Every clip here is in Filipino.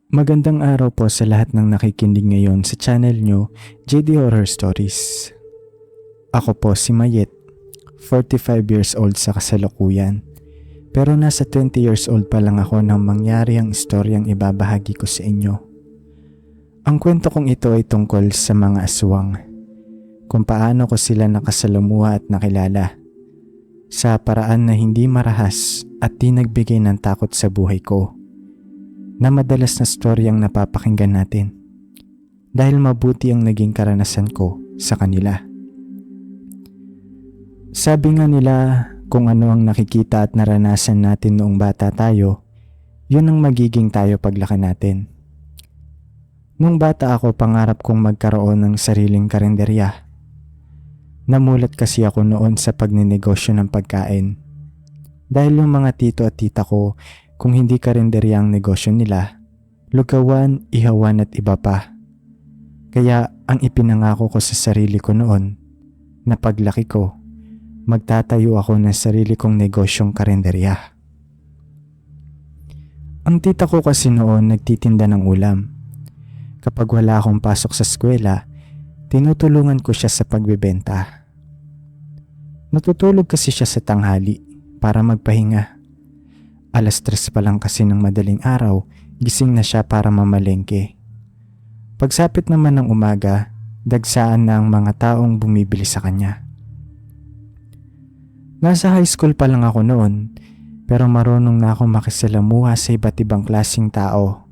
Magandang araw po sa lahat ng nakikinig ngayon sa channel nyo, JD Horror Stories. Ako po si Mayet, 45 years old sa kasalukuyan. Pero nasa 20 years old pa lang ako nang mangyari ang istoryang ibabahagi ko sa inyo. Ang kwento kong ito ay tungkol sa mga aswang. Kung paano ko sila nakasalamuha at nakilala. Sa paraan na hindi marahas at di nagbigay ng takot sa buhay ko. Na madalas na storyang napapakinggan natin dahil mabuti ang naging karanasan ko sa kanila. Sabi nga nila kung ano ang nakikita at naranasan natin noong bata tayo, yun ang magiging tayo paglaki natin. Nung bata ako, pangarap kong magkaroon ng sariling karinderya. Namulat kasi ako noon sa pagninegosyo ng pagkain dahil yung mga tito at tita ko, kung hindi karinderya ang negosyo nila, lugawan, ihawan at iba pa. Kaya ang ipinangako ko sa sarili ko noon, na paglaki ko, magtatayo ako ng sarili kong negosyong karinderya. Ang tita ko kasi noon nagtitinda ng ulam. Kapag wala akong pasok sa eskwela, tinutulungan ko siya sa pagbebenta. Natutulog kasi siya sa tanghali para magpahinga. 3:00 pa lang kasi ng madaling araw, gising na siya para mamalengke. Pagsapit naman ng umaga, dagsaan na ang mga taong bumibili sa kanya. Nasa high school pa lang ako noon, pero marunong na ako makisalamuha sa iba't ibang klaseng tao.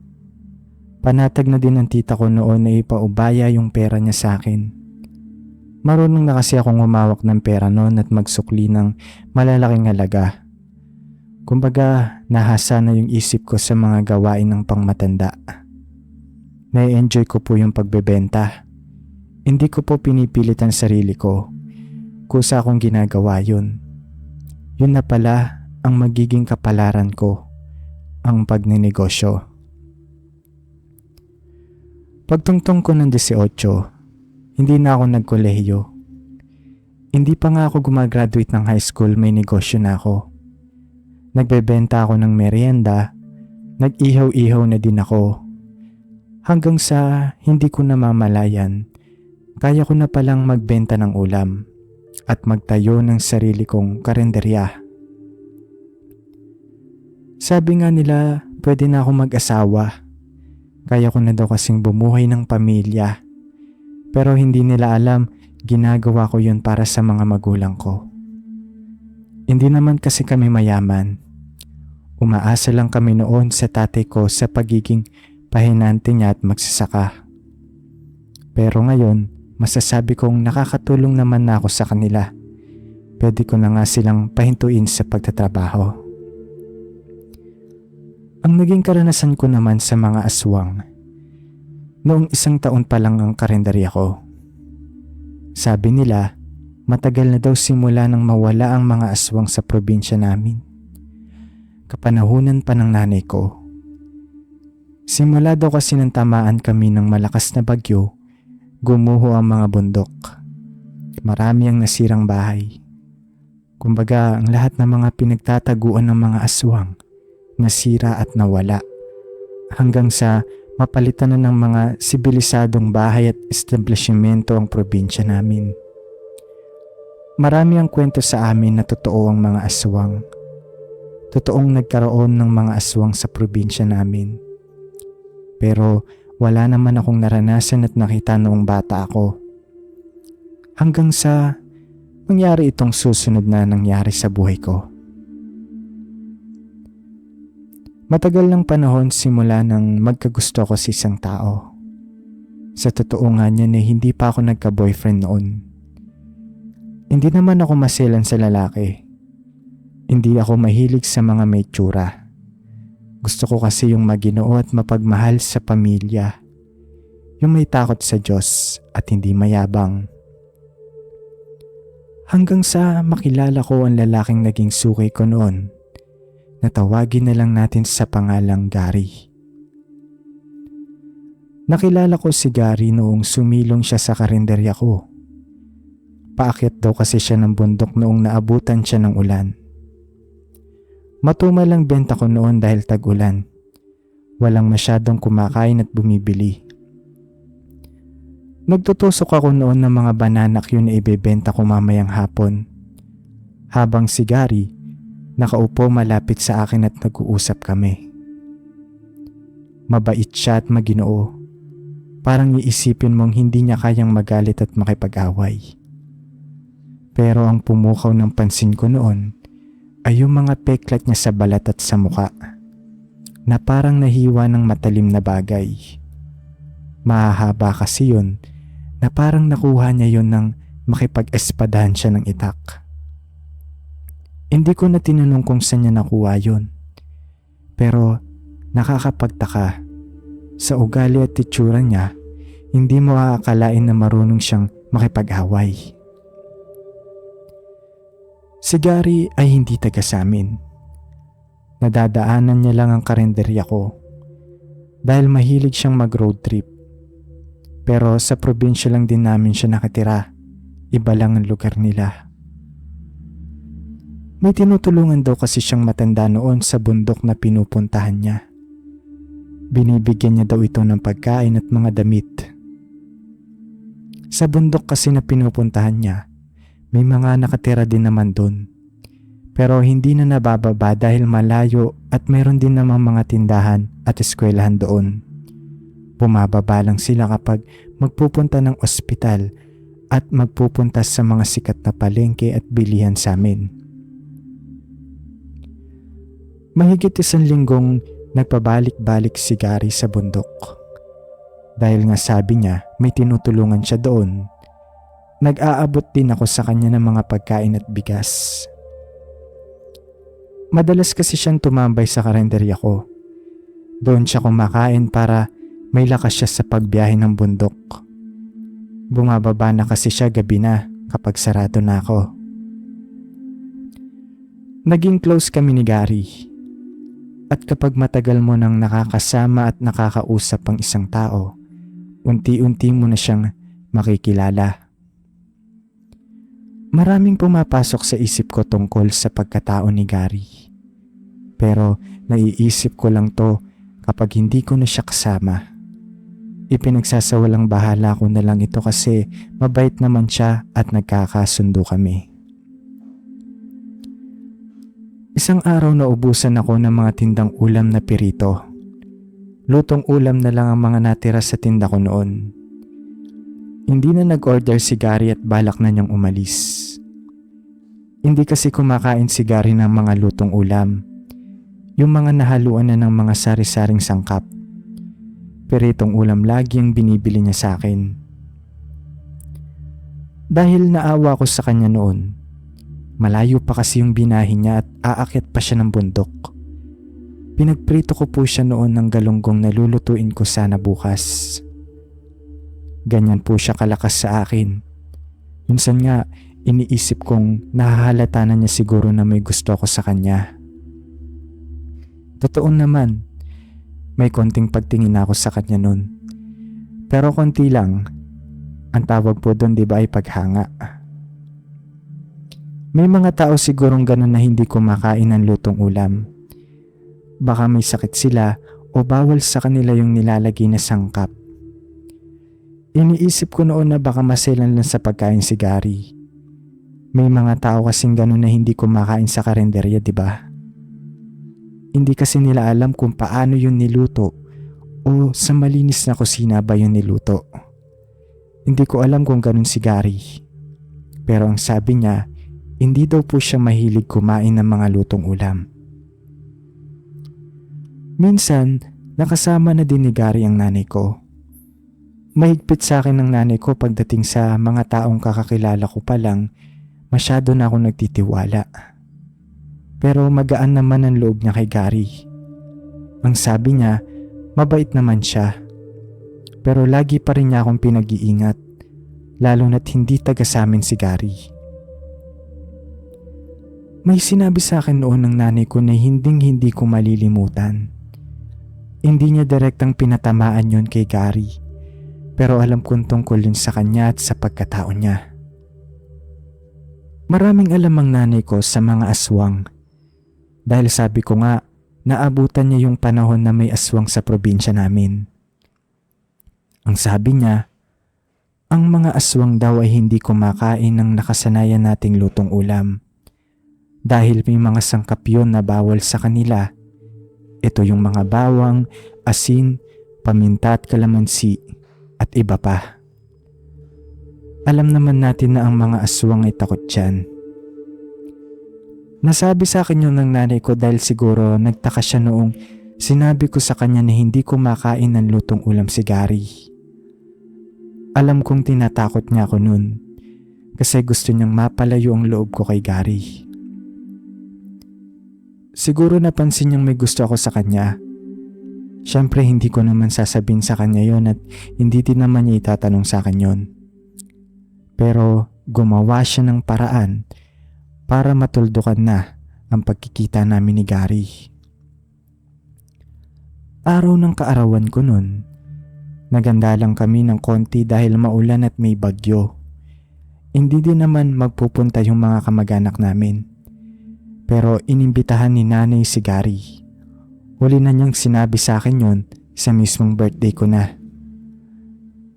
Panatag na din ang tita ko noon na ipaubaya yung pera niya sa akin. Marunong na kasi akong humawak ng pera noon at magsukli ng malalaking halaga. Kumbaga, nahasa na yung isip ko sa mga gawain ng pangmatanda. Na-enjoy ko po yung pagbebenta. Hindi ko po pinipilit ang sarili ko. Kusa akong ginagawa yun. Yun na pala ang magiging kapalaran ko, ang pagninegosyo. Pagtungtong ko ng 18, hindi na ako nagkolehiyo. Hindi pa nga ako gumagraduate ng high school, may negosyo na ako. Nagbebenta ako ng merienda, nag-ihaw-ihaw na din ako. Hanggang sa hindi ko namamalayan, kaya ko na palang magbenta ng ulam at magtayo ng sarili kong karinderya. Sabi nga nila, pwede na ako mag-asawa. Kaya ko na daw kasing bumuhay ng pamilya. Pero hindi nila alam, ginagawa ko yun para sa mga magulang ko. Hindi naman kasi kami mayaman. Umaasa lang kami noon sa tatay ko sa pagiging pahinante niya at magsasaka. Pero ngayon, masasabi kong nakakatulong naman na ako sa kanila. Pwede ko na nga silang pahintuin sa pagtatrabaho. Ang naging karanasan ko naman sa mga aswang, noong 1 taon pa lang ang karinderya ko. Sabi nila, matagal na daw simula nang mawala ang mga aswang sa probinsya namin. Kapanahunan pa ng nanay ko. Simula daw kasi nang tamaan kami ng malakas na bagyo, gumuho ang mga bundok. Marami ang nasirang bahay. Kumbaga, ang lahat ng mga pinagtataguan ng mga aswang, nasira at nawala. Hanggang sa mapalitan na ng mga sibilisadong bahay at establishmento ang probinsya namin. Marami ang kwento sa amin na totoo ang mga aswang. Totoong nagkaroon ng mga aswang sa probinsya namin. Pero wala naman akong naranasan at nakita noong bata ako. Hanggang sa mangyari itong susunod na nangyari sa buhay ko. Matagal ng panahon simula nang magkagusto ko sa isang tao. Sa totoo nga niyan hindi pa ako nagka-boyfriend noon. Hindi naman ako maselan sa lalaki. Hindi ako mahilig sa mga may tsura. Gusto ko kasi yung maginoo at mapagmahal sa pamilya. Yung may takot sa Diyos at hindi mayabang. Hanggang sa makilala ko ang lalaking naging suki ko noon. Natawagin na lang natin sa pangalang Gary. Nakilala ko si Gary noong sumilong siya sa karinderya ko. Paakyat daw kasi siya ng bundok noong naabutan siya ng ulan. Matumal ang benta ko noon dahil tag-ulan. walang masyadong kumakain at bumibili. Nagtutusok ako noon ng mga banana Q na ibebenta ko mamayang hapon. Habang si Gary, nakaupo malapit sa akin at nag-uusap kami. Mabait siya at maginoo. Parang iisipin mong hindi niya kayang magalit at makipag-away. Pero ang pumukaw ng pansin ko noon ay yung mga peklat niya sa balat at sa muka na parang nahiwa ng matalim na bagay. Mahahaba kasi yun na parang nakuha niya yun nang makipag-espadahan siya ng itak. Hindi ko na tinanong kung saan niya nakuha yun. Pero nakakapagtaka. Sa ugali at itsura niya, hindi mo aakalain na marunong siyang makipag-away. Si Gary ay hindi taga sa amin. Nadadaanan niya lang ang karinderya ko dahil mahilig siyang mag-road trip. Pero sa probinsya lang din namin siya nakatira. Iba lang ang lugar nila. May tinutulungan daw kasi siyang matanda noon sa bundok na pinupuntahan niya. Binibigyan niya daw ito ng pagkain at mga damit. Sa bundok kasi na pinupuntahan niya, may mga nakatira din naman doon. Pero hindi na nabababa dahil malayo at mayroon din namang mga tindahan at eskwelahan doon. Bumababa lang sila kapag magpupunta ng ospital at magpupunta sa mga sikat na palengke at bilihan sa amin. Mahigit 1 linggong nagpabalik-balik si Gary sa bundok. Dahil nga sabi niya may tinutulungan siya doon, nag-aabot din ako sa kanya ng mga pagkain at bigas. Madalas kasi siyang tumambay sa karenderya ko. Doon siya kumakain para may lakas siya sa pagbiyahe ng bundok. Bumababa na kasi siya gabi na kapag sarado na ako. Naging close kami ni Gary. At kapag matagal mo nang nakakasama at nakakausap ang isang tao, unti-unti mo na siyang makikilala. Maraming pumapasok sa isip ko tungkol sa pagkatao ni Gary. Pero naiisip ko lang to kapag hindi ko na siya kasama. Ipinagsasawalang bahala ko na lang ito kasi mabait naman siya at nagkakasundo kami. Isang araw naubusan ako ng mga tindang ulam na pirito. Lutong ulam na lang ang mga natira sa tinda ko noon. Hindi na nag-order si Gary at balak na niyang umalis. Hindi kasi kumakain si Gary ng mga lutong ulam. Yung mga nahaluan na ng mga sari-saring sangkap. Piritong ulam lagi ang binibili niya sa akin. Dahil naawa ko sa kanya noon, malayo pa kasi yung binahin niya at aakyat pa siya ng bundok. Pinagprito ko po siya noon ng galunggong na lulutuin ko sana bukas. Ganyan po siya kalakas sa akin. Minsan nga, iniisip kong nahahalata na niya siguro na may gusto ako sa kanya. Totoo naman, may konting pagtingin ako sa kanya noon. Pero konti lang, ang tawag po doon di ba ay paghanga. May mga tao sigurong ganun na hindi kumakain ng lutong ulam. Baka may sakit sila o bawal sa kanila yung nilalagay na sangkap. Iniisip ko noon na baka maselan lang sa pagkain si Gary. May mga tao kasing ganun na hindi kumakain sa karenderya, di ba? Hindi kasi nila alam kung paano yun niluto o sa malinis na kusina ba yun niluto. Hindi ko alam kung ganun si Gary. Pero ang sabi niya, hindi daw po siya mahilig kumain ng mga lutong ulam. Minsan, nakasama na din ni Gary ang nanay ko. Mahigpit sa akin ng nanay ko pagdating sa mga taong kakakilala ko pa lang, masyado na akong nagtitiwala. Pero magaan naman ang loob niya kay Gary. Ang sabi niya, mabait naman siya. Pero lagi pa rin niya akong pinag-iingat, lalo na't hindi taga sa amin si Gary. May sinabi sa akin noon ng nanay ko na hindi ko malilimutan. Hindi niya direktang pinatamaan yon kay Gary, pero alam kong tungkol yun sa kanya at sa pagkatao niya. Maraming alam ang nanay ko sa mga aswang. Dahil sabi ko nga, naabutan niya yung panahon na may aswang sa probinsya namin. Ang sabi niya, ang mga aswang daw ay hindi kumakain ng nakasanayan nating lutong ulam. Dahil may mga sangkap yun na bawal sa kanila. Ito yung mga bawang, asin, paminta at kalamansi at iba pa. Alam naman natin na ang mga aswang ay takot dyan. Nasabi sa akin yun ng nanay ko dahil siguro nagtaka siya noong sinabi ko sa kanya na hindi kumakain ng lutong ulam si Gary. Alam kong tinatakot niya ako nun kasi gusto niyang mapalayo ang loob ko kay Gary. Siguro napansin niyang may gusto ako sa kanya. Siyempre hindi ko naman sasabihin sa kanya yon at hindi din naman niya itatanong sa akin yon. Pero gumawa siya ng paraan para matuldukan na ang pagkikita namin ni Gary. Araw ng kaarawan ko nun, naganda lang kami ng konti dahil maulan at may bagyo. Hindi din naman magpupunta yung mga kamag-anak namin. Pero inimbitahan ni nanay si Gary. Huli na niyang sinabi sa akin yon sa mismong birthday ko na.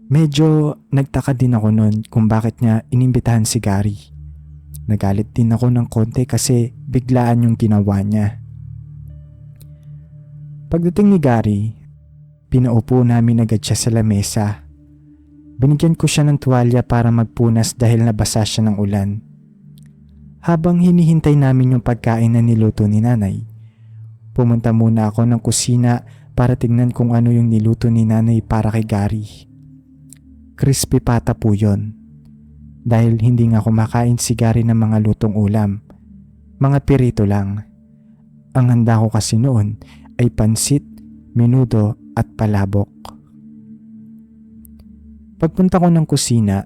Medyo nagtaka din ako noon kung bakit niya inimbitahan si Gary. Nagalit din ako ng konti kasi biglaan yung ginawa niya. Pagdating ni Gary, pinaupo namin agad siya sa lamesa. Binigyan ko siya ng tuwalya para magpunas dahil nabasa siya ng ulan. Habang hinihintay namin yung pagkain na niluto ni nanay, pumunta muna ako ng kusina para tingnan kung ano yung niluto ni nanay para kay Gary. Crispy pata po yun. Dahil hindi nga kumakain si Gary ng mga lutong ulam, mga pirito lang. Ang handa ko kasi noon ay pansit, menudo at palabok. Pagpunta ko ng kusina,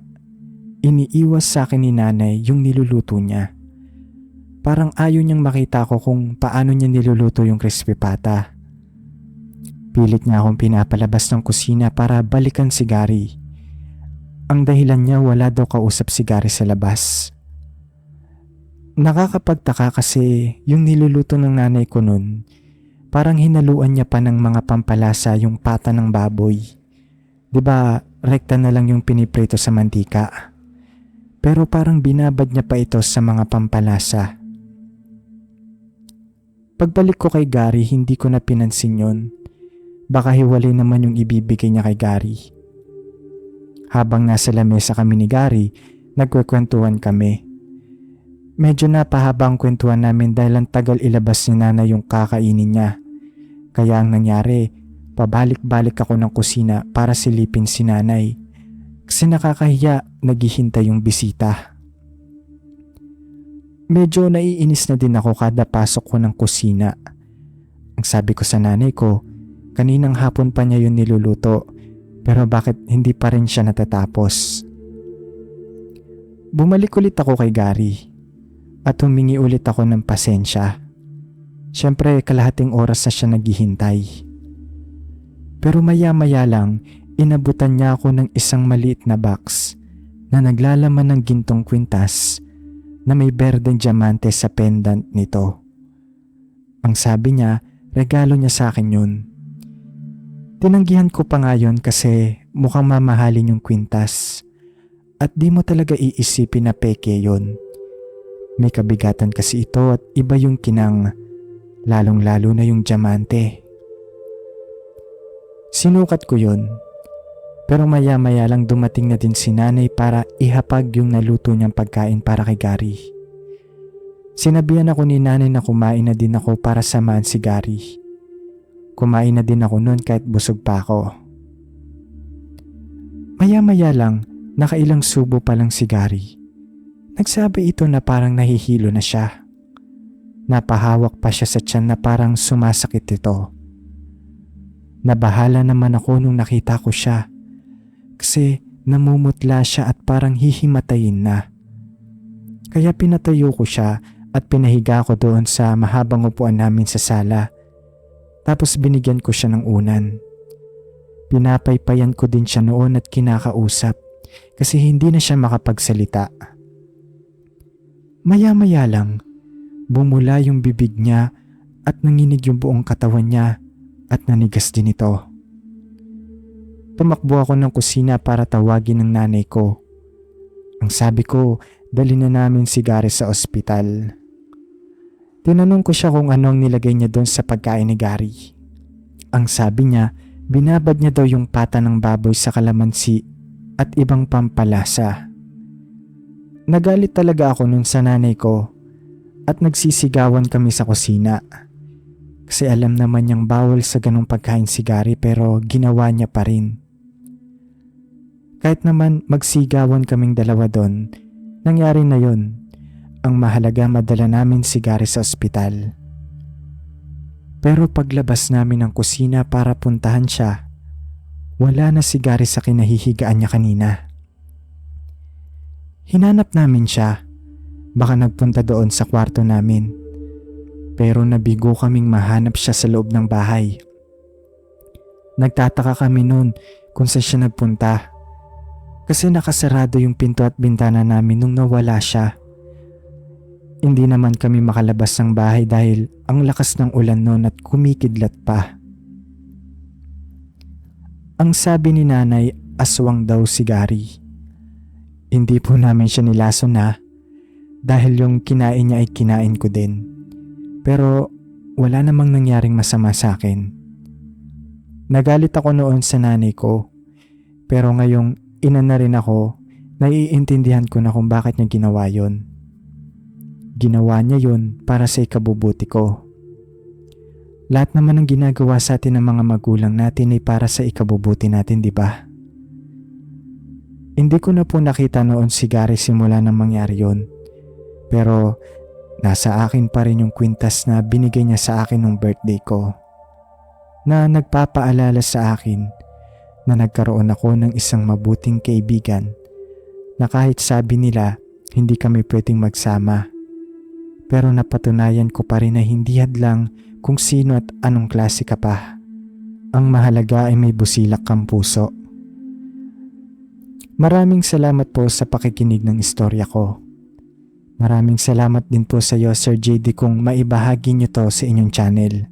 iniiwas sa akin ni nanay yung niluluto niya. Parang ayaw niyang makita ko kung paano niya niluluto yung crispy pata. Pilit niya akong pinapalabas ng kusina para balikan si Gary. Ang dahilan niya wala daw kausap si Gary sa labas. Nakakapagtaka kasi yung niluluto ng nanay ko nun, parang hinaluan niya pa ng mga pampalasa yung pata ng baboy. 'Di ba, rekta na lang yung piniprito sa mantika. Pero parang binabad niya pa ito sa mga pampalasa. Pagbalik ko kay Gary, hindi ko na pinansin yun. Baka hiwalay naman yung ibibigay niya kay Gary. Habang nasa lamesa kami ni Gary, nagkwekwentuhan kami. Medyo napahaba ang kwentuhan namin dahil ang tagal ilabas ni nanay yung kakainin niya. Kaya ang nangyari, pabalik-balik ako ng kusina para silipin si nanay. Kasi nakakahiya, naghihintay yung bisita. Medyo naiinis na din ako kada pasok ko ng kusina. Ang sabi ko sa nanay ko, kaninang hapon pa niya yun niluluto, pero bakit hindi pa rin siya natatapos? Bumalik ulit ako kay Gary at humingi ulit ako ng pasensya. Siyempre kalahating oras na siya naghihintay. Pero maya-maya lang, inabutan niya ako ng isang maliit na box na naglalaman ng gintong kwintas na may berdeng diamante sa pendant nito. Ang sabi niya, regalo niya sa akin yun. Tinanggihan ko pa nga yun kasi mukhang mamahalin yung kwintas at di mo talaga iisipin na peke yun. May kabigatan kasi ito at iba yung kinang, lalong-lalo na yung diamante. Sinukat ko yun, pero maya-maya lang dumating na din si nanay para ihapag yung naluto niyang pagkain para kay Gary. Sinabihan ako ni nanay na kumain na din ako para samahan si Gary. Kumain na din ako noon kahit busog pa ako. Maya-maya lang, nakailang subo pa lang si Gary. Nagsabi ito na parang nahihilo na siya. Napahawak pa siya sa tiyan na parang sumasakit ito. Nabahala naman ako nung nakita ko siya kasi namumutla siya at parang hihimatayin na. Kaya pinatayo ko siya at pinahiga ko doon sa mahabang upuan namin sa sala. Tapos binigyan ko siya ng unan. Pinapaypayan ko din siya noon at kinakausap kasi hindi na siya makapagsalita. Maya-maya lang, bumula yung bibig niya at nanginig yung buong katawan niya at nanigas din ito. Tumakbo ako ng kusina para tawagin ng nanay ko. Ang sabi ko, dali na namin si Gary sa ospital. Tinanong ko siya kung anong nilagay niya doon sa pagkain ni Gary. Ang sabi niya, binabad niya daw yung pata ng baboy sa kalamansi at ibang pampalasa. Nagalit talaga ako nun sa nanay ko at nagsisigawan kami sa kusina. Kasi alam naman niyang bawal sa ganong pagkain si Gary pero ginawa niya pa rin. Kahit naman magsigawan kaming dalawa doon, nangyari na yun. Ang mahalaga madala namin si Gary sa ospital. Pero paglabas namin ng kusina para puntahan siya, wala na si Gary sa kinahihigaan niya kanina. Hinanap namin siya. Baka nagpunta doon sa kwarto namin. Pero nabigo kaming mahanap siya sa loob ng bahay. Nagtataka kami noon kung saan siya nagpunta. Kasi nakasarado yung pinto at bintana namin nung nawala siya. Hindi naman kami makalabas ng bahay dahil ang lakas ng ulan noon at kumikidlat pa. Ang sabi ni nanay, aswang daw si Gary. Hindi po namin siya nilason na dahil yung kinain niya ay kinain ko din. Pero wala namang nangyaring masama sa akin. Nagalit ako noon sa nanay ko. Pero ngayong ina na rin ako, naiintindihan ko na kung bakit niya ginawa yon. Ginawa niya yon para sa ikabubuti ko. Lahat naman ng ginagawa sa atin ng mga magulang natin ay para sa ikabubuti natin, di ba? Hindi ko na po nakita noon si Gary simula nang mangyari yon. Pero nasa akin pa rin yung kwintas na binigay niya sa akin nung birthday ko. Na nagpapaalala sa akin na nagkaroon ako ng isang mabuting kaibigan na kahit sabi nila hindi kami pwedeng magsama. Pero napatunayan ko pa rin na hindi hadlang kung sino at anong klase ka pa. Ang mahalaga ay may busilak kang puso. Maraming salamat po sa pakikinig ng istorya ko. Maraming salamat din po sa iyo, Sir JD, kung maibahagi niyo to sa inyong channel.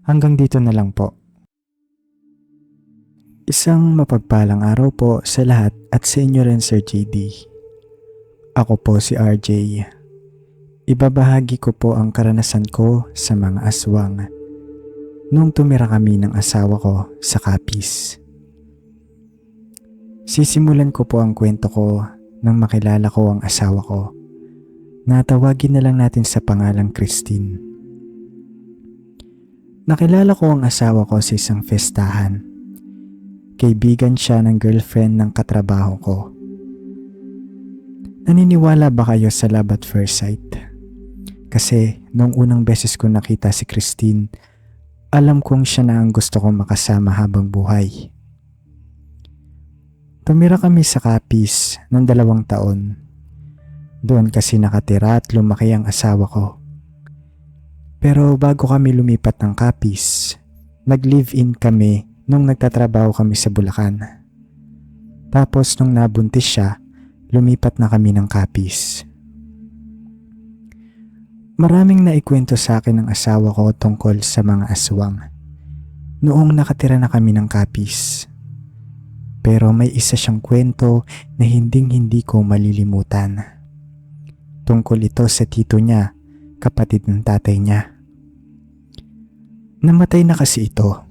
Hanggang dito na lang po. Isang mapagpalang araw po sa lahat at sa inyo rin, Sir JD. Ako po si RJ. Ibabahagi ko po ang karanasan ko sa mga aswang nung tumira kami ng asawa ko sa Capiz. Sisimulan ko po ang kwento ko nang makilala ko ang asawa ko. Natawagin na lang natin sa pangalang Christine. Nakilala ko ang asawa ko sa isang festahan. Kaibigan siya ng girlfriend ng katrabaho ko. Naniniwala ba kayo sa love at first sight? Kasi nung unang beses ko nakita si Christine, alam kong siya na ang gusto kong makasama habang buhay. Tumira kami sa Capiz ng 2 taon. Doon kasi nakatira at lumaki ang asawa ko. Pero bago kami lumipat ng Capiz, nag-live-in kami nung nagtatrabaho kami sa Bulacan. Tapos nung nabuntis siya, lumipat na kami ng Capiz. Maraming naikwento sa akin ng asawa ko tungkol sa mga aswang noong nakatira na kami ng Capiz. Pero may isa siyang kwento na hinding-hindi ko malilimutan. Tungkol ito sa tito niya, kapatid ng tatay niya. Namatay na kasi ito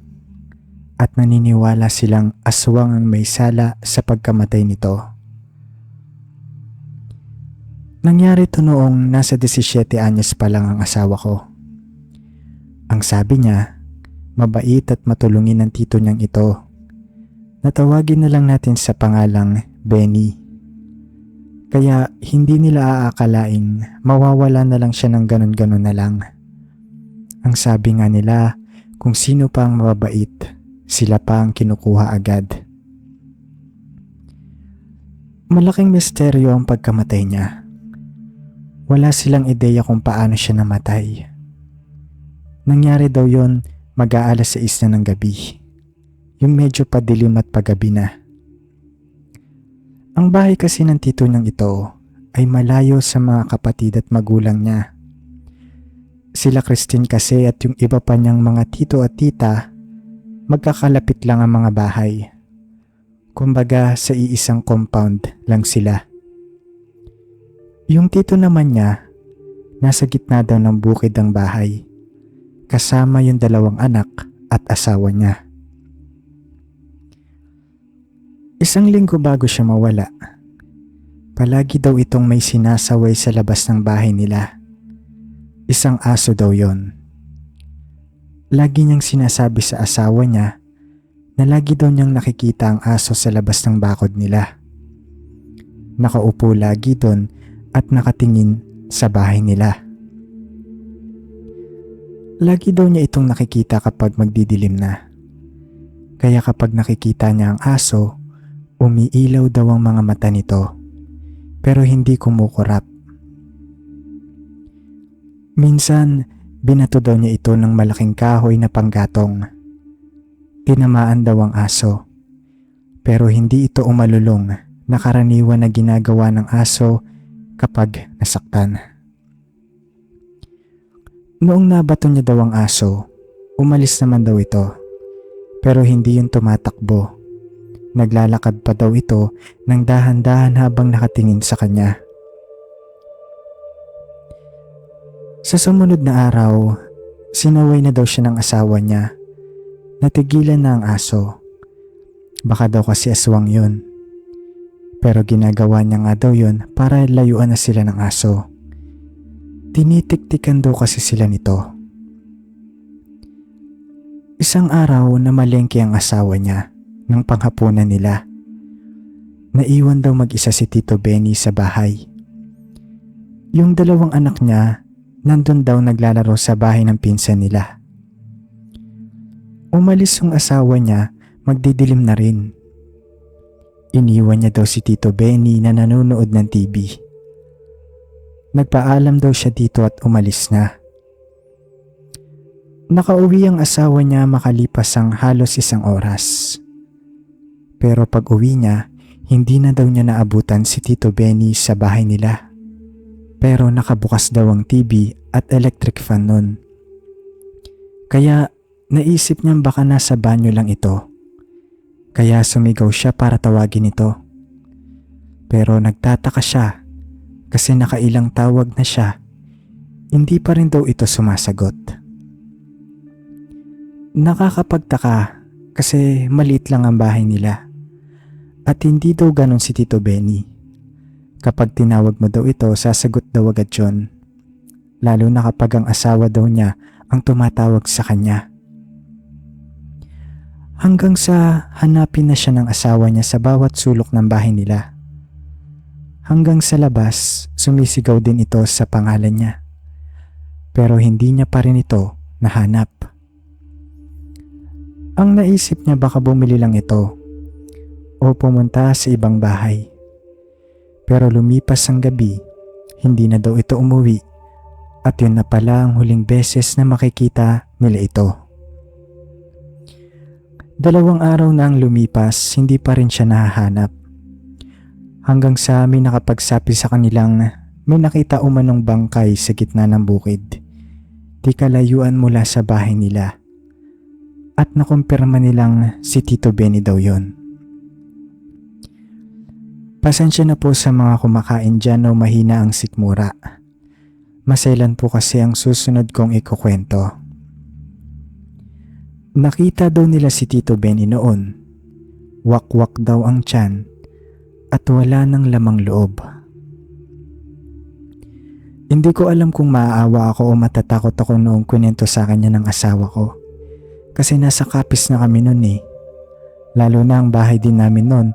at naniniwala silang aswang ang may sala sa pagkamatay nito. Nangyari ito noong nasa 17 anyos pa lang ang asawa ko. Ang sabi niya, mabait at matulungin ang tito niyang ito. Natawagin na lang natin sa pangalang Benny. Kaya hindi nila aakalaing mawawala na lang siya ng ganon-ganon na lang. Ang sabi nga nila, kung sino pa ang mababait, sila pa ang kinukuha agad. Malaking misteryo ang pagkamatay niya. Wala silang ideya kung paano siya namatay. Nangyari daw yon mag-aalas 6 na ng gabi. Yung medyo padilim at paggabi na. Ang bahay kasi ng tito niyang ito ay malayo sa mga kapatid at magulang niya. Sila Christine kasi at yung iba pa niyang mga tito at tita, magkakalapit lang ang mga bahay. Kumbaga sa iisang compound lang sila. Yung tito naman niya, nasa gitna daw ng bukid ng bahay, kasama yung 2 anak at asawa niya. Isang linggo bago siya mawala, palagi daw itong may sinasaway sa labas ng bahay nila. Isang aso daw yon. Lagi niyang sinasabi sa asawa niya na lagi daw niyang nakikita ang aso sa labas ng bakod nila. Nakaupo lagi doon at nakatingin sa bahay nila. Lagi daw niya itong nakikita kapag magdidilim na. Kaya kapag nakikita niya ang aso, umiilaw daw ang mga mata nito, pero hindi kumukurap. Minsan, binato daw niya ito ng malaking kahoy na panggatong. Tinamaan daw ang aso, pero hindi ito umalulong na karaniwan na ginagawa ng aso kapag nasaktan. Noong nabato niya daw ang aso, umalis naman daw ito, pero hindi yung tumatakbo. Naglalakad pa daw ito ng dahan-dahan habang nakatingin sa kanya. Sa sumunod na araw, sinaway na daw siya ng asawa niya. Natigilan na ang aso. Baka daw kasi aswang yun. Pero ginagawa niya nga daw yun para layuan na sila ng aso. Tinitiktikan daw kasi sila nito. Isang araw na malengke ang asawa niya ng panghapunan nila. Naiwan daw mag-isa si Tito Benny sa bahay. Yung 2 anak niya nandun daw naglalaro sa bahay ng pinsan nila. Umalis yung asawa niya, magdidilim na rin. Iniwan niya daw si Tito Benny na nanonood ng TV. Nagpaalam daw siya dito at umalis na. Nakauwi ang asawa niya makalipas ang halos 1 oras. Pero pag uwi niya, hindi na daw niya naabutan si Tito Benny sa bahay nila. Pero nakabukas daw ang TV at electric fan nun. Kaya naisip niyang baka nasa banyo lang ito. Kaya sumigaw siya para tawagin ito. Pero nagtataka siya kasi nakailang tawag na siya. Hindi pa rin daw ito sumasagot. Nakakapagtaka kasi maliit lang ang bahay nila. At hindi daw ganun si Tito Benny. Kapag tinawag mo daw ito, sasagot daw agad yun. Lalo na kapag ang asawa daw niya ang tumatawag sa kanya. Hanggang sa hanapin na siya ng asawa niya sa bawat sulok ng bahay nila. Hanggang sa labas, sumisigaw din ito sa pangalan niya. Pero hindi niya pa rin ito nahanap. Ang naisip niya baka bumili lang ito o pumunta sa ibang bahay. Pero lumipas ang gabi, hindi na daw ito umuwi at yun na pala ang huling beses na makikita nila ito. 2 araw na ang lumipas, hindi pa rin siya nahahanap. Hanggang sa may nakapagsabi sa kanilang may nakita umanong bangkay sa gitna ng bukid. Di kalayuan mula sa bahay nila. At nakumpirma nilang si Tito Benny daw yun. Pasensya na po sa mga kumakain dyan o mahina ang sikmura. Maselan po kasi ang susunod kong ikukwento. Nakita daw nila si Tito Benny noon. Wakwak daw ang tiyan at wala nang lamang loob. Hindi ko alam kung maaawa ako o matatakot ako noong kwento sa kanya ng asawa ko. Kasi nasa kapis na kami noon eh. Lalo na ang bahay din namin noon,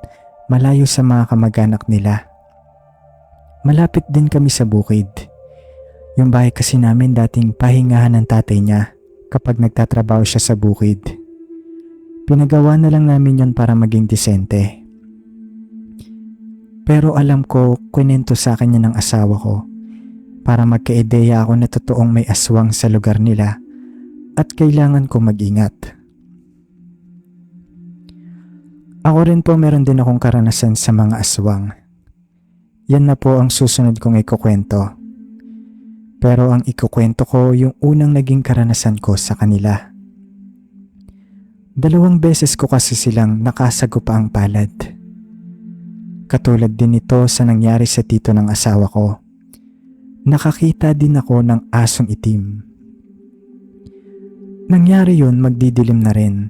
malayo sa mga kamag-anak nila. Malapit din kami sa bukid. Yung bahay kasi namin dating pahingahan ng tatay niya kapag nagtatrabaho siya sa bukid. Pinagawa na lang namin yon para maging disente. Pero alam ko, kwento sa akin niya ng asawa ko para magka-ideya ako na totoong may aswang sa lugar nila at kailangan ko mag-ingat. Ako rin po meron din akong karanasan sa mga aswang. Yan na po ang susunod kong ikukwento. Pero ang ikukwento ko yung unang naging karanasan ko sa kanila. 2 beses ko kasi silang nakasagupa ang palad. Katulad din ito sa nangyari sa tito ng asawa ko. Nakakita din ako ng asong itim. Nangyari yun magdidilim na rin.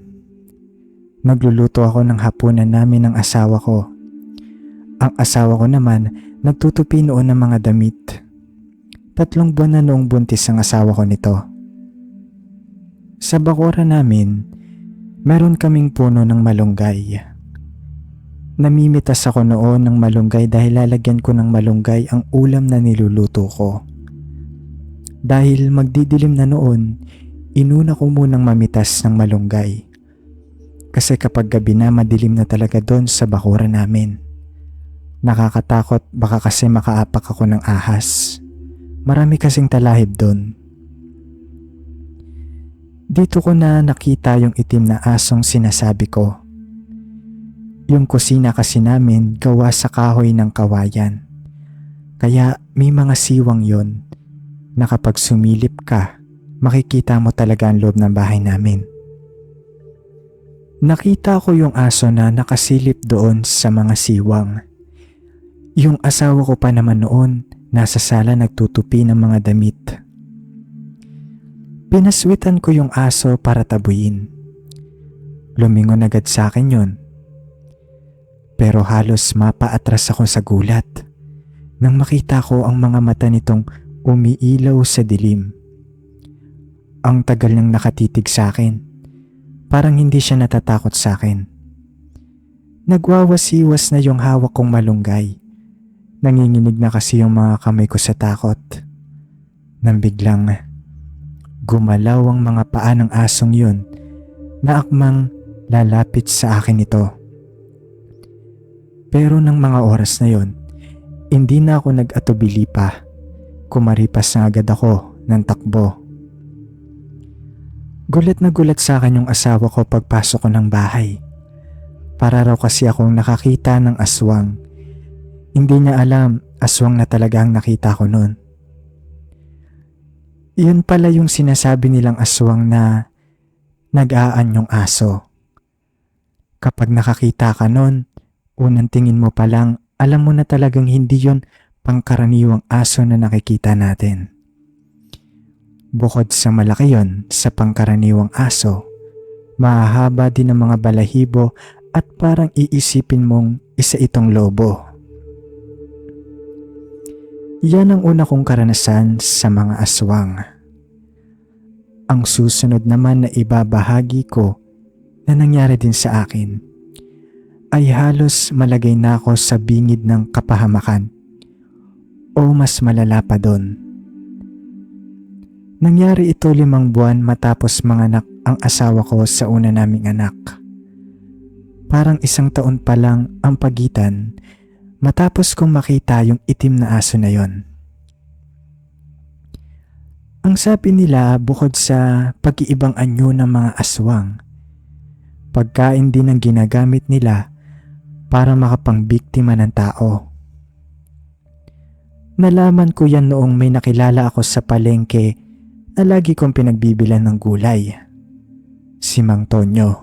Nagluluto ako ng hapunan namin ng asawa ko. Ang asawa ko naman nagtutupi noon ng mga damit. 3 buwan na noong buntis ang asawa ko nito. Sa bakuran namin, meron kaming puno ng malunggay. Namimitas ako noon ng malunggay dahil lalagyan ko ng malunggay ang ulam na niluluto ko. Dahil magdidilim na noon, inuna ko munang mamitas ng malunggay. Kasi kapag gabi na madilim na talaga doon sa bakuran namin. Nakakatakot baka kasi makaapak ako ng ahas. Marami kasing talahib doon. Dito ko na nakita yung itim na asong sinasabi ko. Yung kusina kasi namin gawa sa kahoy ng kawayan. Kaya may mga siwang yon na kapag sumilip ka, makikita mo talaga ang loob ng bahay namin. Nakita ko yung aso na nakasilip doon sa mga siwang. Yung asawa ko pa naman noon, nasa sala nagtutupi ng mga damit. Pinaswitan ko yung aso para tabuyin. Lumingon agad sa akin yun. Pero halos mapaatras ako sa gulat nang makita ko ang mga mata nitong umiilaw sa dilim. Ang tagal niyang nakatitig sa akin. Parang hindi siya natatakot sa akin. Nagwawasiwas na yung hawak kong malunggay. Nanginginig na kasi yung mga kamay ko sa takot. Nang biglang gumalaw ang mga paa ng asong yun na akmang lalapit sa akin ito. Pero ng mga oras na yun, hindi na ako nag-atubili pa. Kumaripas na agad ako ng takbo. Gulat na gulat sa akin yung asawa ko pagpasok ko ng bahay. Para raw kasi akong nakakita ng aswang. Hindi niya alam aswang na talaga ang nakita ko noon. Yun pala yung sinasabi nilang aswang na nag-aan yung aso. Kapag nakakita ka noon, unang tingin mo pa lang, alam mo na talagang hindi yun pangkaraniwang aso na nakikita natin. Bukod sa malaki yon sa pangkaraniwang aso, mahahaba din ang mga balahibo at parang iisipin mong isa itong lobo. Yan ang una kong karanasan sa mga aswang. Ang susunod naman na ibabahagi ko na nangyari din sa akin ay halos malagay na ako sa bingid ng kapahamakan o mas malala pa doon. Nangyari ito 5 buwan matapos manganak ang asawa ko sa una naming anak. Parang 1 taon pa lang ang pagitan matapos kong makita yung itim na aso na yon. Ang sabi nila bukod sa pag-iibang anyo ng mga aswang, pagkain din ang ginagamit nila para makapangbiktima ng tao. Nalaman ko yan noong may nakilala ako sa palengke na lagi kong pinagbibilan ng gulay. Si Mang Tonyo.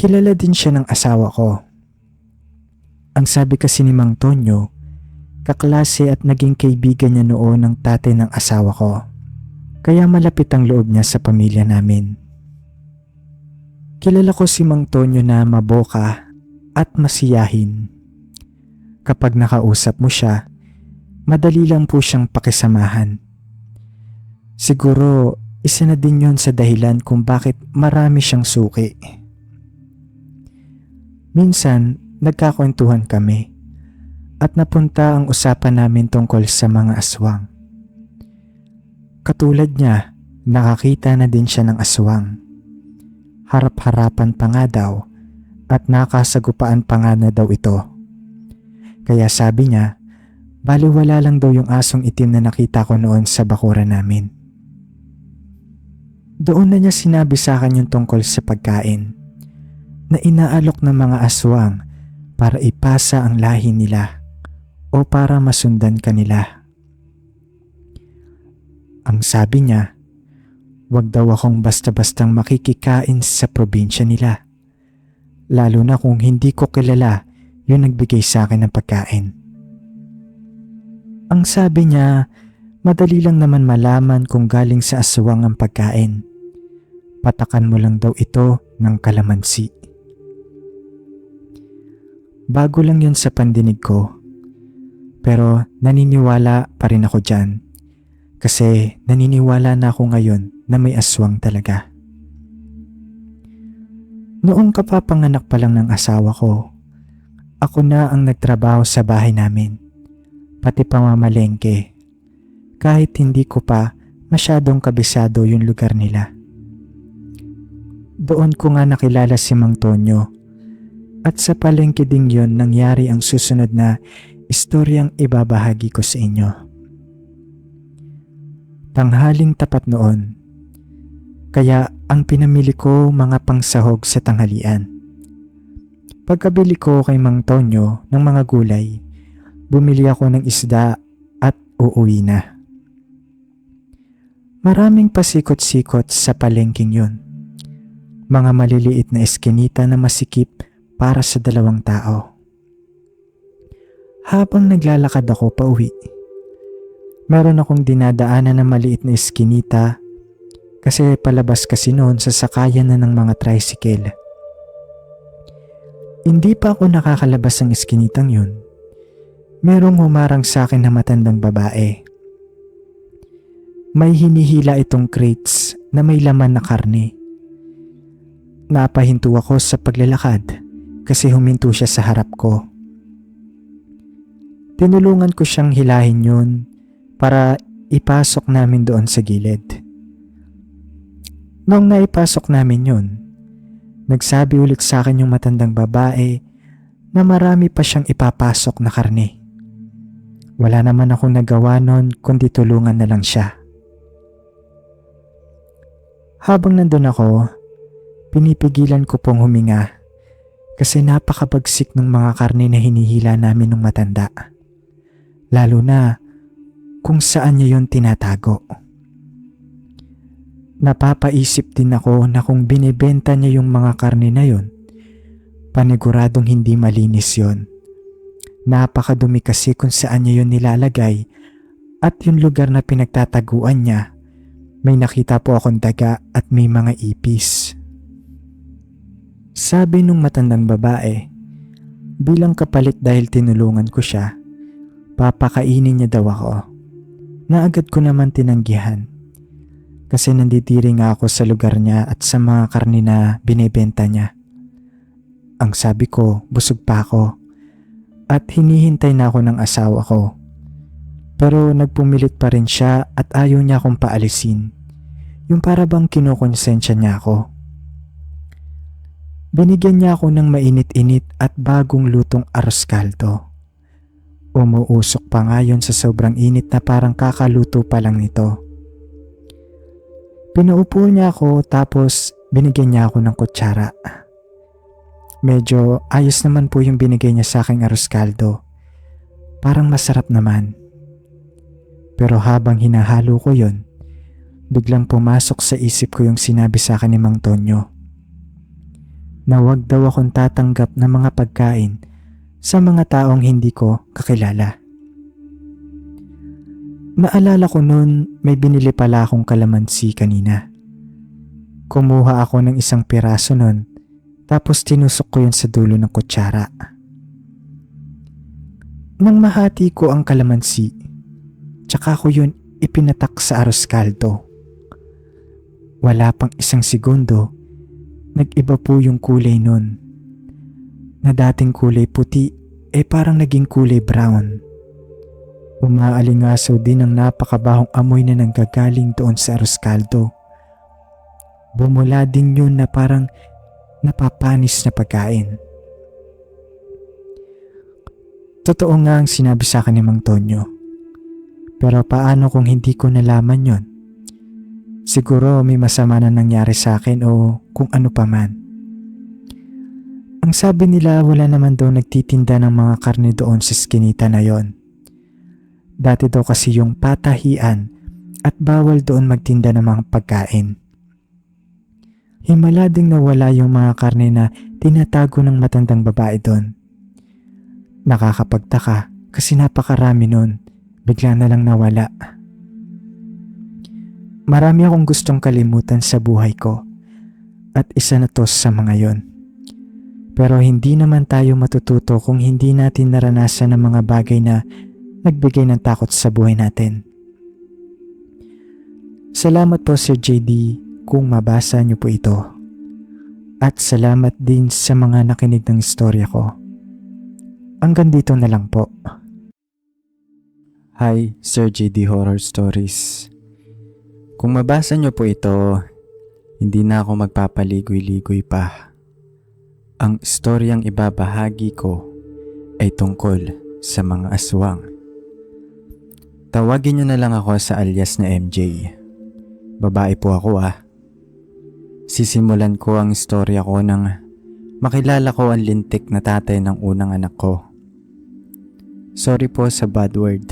Kilala din siya ng asawa ko. Ang sabi kasi ni Mang Tonyo, kaklase at naging kaibigan niya noon ng tatay ng asawa ko. Kaya malapit ang loob niya sa pamilya namin. Kilala ko si Mang Tonyo na maboka at masiyahin. Kapag nakausap mo siya, madali lang po siyang pakisamahan. Siguro isa na din yon sa dahilan kung bakit marami siyang suki. Minsan, nagkakwentuhan kami at napunta ang usapan namin tungkol sa mga aswang. Katulad niya, nakakita na din siya ng aswang. Harap-harapan pa nga daw at nakasagupaan pa nga na daw ito. Kaya sabi niya, baliwala lang daw yung asong itim na nakita ko noon sa bakuran namin. Doon na niya sinabi sa akin yung tungkol sa pagkain na inaalok ng mga aswang para ipasa ang lahi nila o para masundan kanila. Ang sabi niya, wag daw akong basta-bastang makikikain sa probinsya nila. Lalo na kung hindi ko kilala yung nagbigay sa akin ng pagkain. Ang sabi niya, madali lang naman malaman kung galing sa aswang ang pagkain. Patakan mo lang daw ito ng kalamansi. Bago lang yun sa pandinig ko. Pero naniniwala pa rin ako dyan. Kasi naniniwala na ako ngayon na may aswang talaga. Noong kapapanganak pa lang ng asawa ko, ako na ang nagtrabaho sa bahay namin, pati pamamalengke, kahit hindi ko pa masyadong kabisado yung lugar nila. Doon ko nga nakilala si Mang Tonyo, at sa palengke ding yon nangyari ang susunod na istoryang ibabahagi ko sa inyo. Tanghaling tapat noon, kaya ang pinamili ko mga pangsahog sa tanghalian. Pagkabili ko kay Mang Tonyo ng mga gulay, bumili ako ng isda at uuwi na. Maraming pasikot-sikot sa palengking yun. Mga maliliit na eskinita na masikip para sa 2 tao. Habang naglalakad ako pauwi, meron akong dinadaanan na maliit na eskinita kasi palabas kasi noon sa sakayan na ng mga tricycle. Hindi pa ako nakakalabas ng eskinitang yun. Merong humarang sa akin na matandang babae. May hinihila itong crates na may laman na karne. Napahinto ako sa paglalakad kasi huminto siya sa harap ko. Tinulungan ko siyang hilahin yun para ipasok namin doon sa gilid. Noong naipasok namin yun, nagsabi ulit sa akin yung matandang babae na marami pa siyang ipapasok na karne. Wala naman akong nagawa nun kundi tulungan na lang siya. Habang nandun ako, pinipigilan ko pong huminga kasi napakabagsik ng mga karne na hinihila namin ng matanda. Lalo na kung saan niya yun tinatago. Napapaisip din ako na kung binibenta niya yung mga karne na yun, paniguradong hindi malinis yun. Napakadumi kasi kung saan niya yun nilalagay at yung lugar na pinagtataguan niya, may nakita po akong daga at may mga ipis. Sabi nung matandang babae, bilang kapalit dahil tinulungan ko siya, papakainin niya daw ako. Na agad ko naman tinanggihan. Kasi nanditiri nga ako sa lugar niya at sa mga karne na binebenta niya. Ang sabi ko, busog pa ako at hinihintay na ako ng asawa ko. Pero nagpumilit pa rin siya at ayaw niya akong paalisin. Yung para bang kinukonsensya niya ako. Binigyan niya ako ng mainit-init at bagong lutong arroz caldo. Umuusok pa nga yun sa sobrang init na parang kakaluto pa lang nito. Pinaupo niya ako tapos binigyan niya ako ng kutsara. Medyo ayos naman po yung binigay niya sa aking arroz caldo. Parang masarap naman. Pero habang hinahalo ko yun, biglang pumasok sa isip ko yung sinabi sa akin ni Mang Tonyo. Na wag daw akong tatanggap ng mga pagkain sa mga taong hindi ko kakilala. Naalala ko noon may binili pala akong kalamansi kanina. Kumuha ako ng isang piraso noon tapos tinusok ko yun sa dulo ng kutsara. Nang mahati ko ang kalamansi, tsaka ko yun ipinatak sa arroz caldo. Wala pang 1 segundo, nag-iba po yung kulay noon. Na dating kulay puti parang naging kulay brown. Umaalingasaw din ang napakabahong amoy na nanggagaling doon sa arroz caldo. Bumula din yun na parang napapanis na pagkain. Totoo nga ang sinabi sa akin ni Mang Tonyo. Pero paano kung hindi ko nalaman yon? Siguro may masama na nangyari sa akin o kung ano pa man. Ang sabi nila wala naman daw nagtitinda ng mga karne doon sa skinita na yon. Dati daw kasi yung patahian at bawal doon magtinda ng mga pagkain. Himala ding nawala yung mga karne na tinatago ng matandang babae doon. Nakakapagtaka kasi napakarami nun, bigla na lang nawala. Marami akong gustong kalimutan sa buhay ko at isa na to sa mga yon. Pero hindi naman tayo matututo kung hindi natin naranasan ang mga bagay na nagbigay ng takot sa buhay natin. Salamat po Sir JD kung mabasa niyo po ito. At salamat din sa mga nakinig ng istorya ko. Hanggang dito na lang po. Hi, Sir JD Horror Stories. Kung mabasa niyo po ito, hindi na ako magpapaligoy-ligoy pa. Ang istoryang ibabahagi ko ay tungkol sa mga aswang. Tawagin niyo na lang ako sa alias na MJ. Babae po ako Sisimulan ko ang istorya ko nang makilala ko ang lintik na tatay ng unang anak ko. Sorry po sa bad word,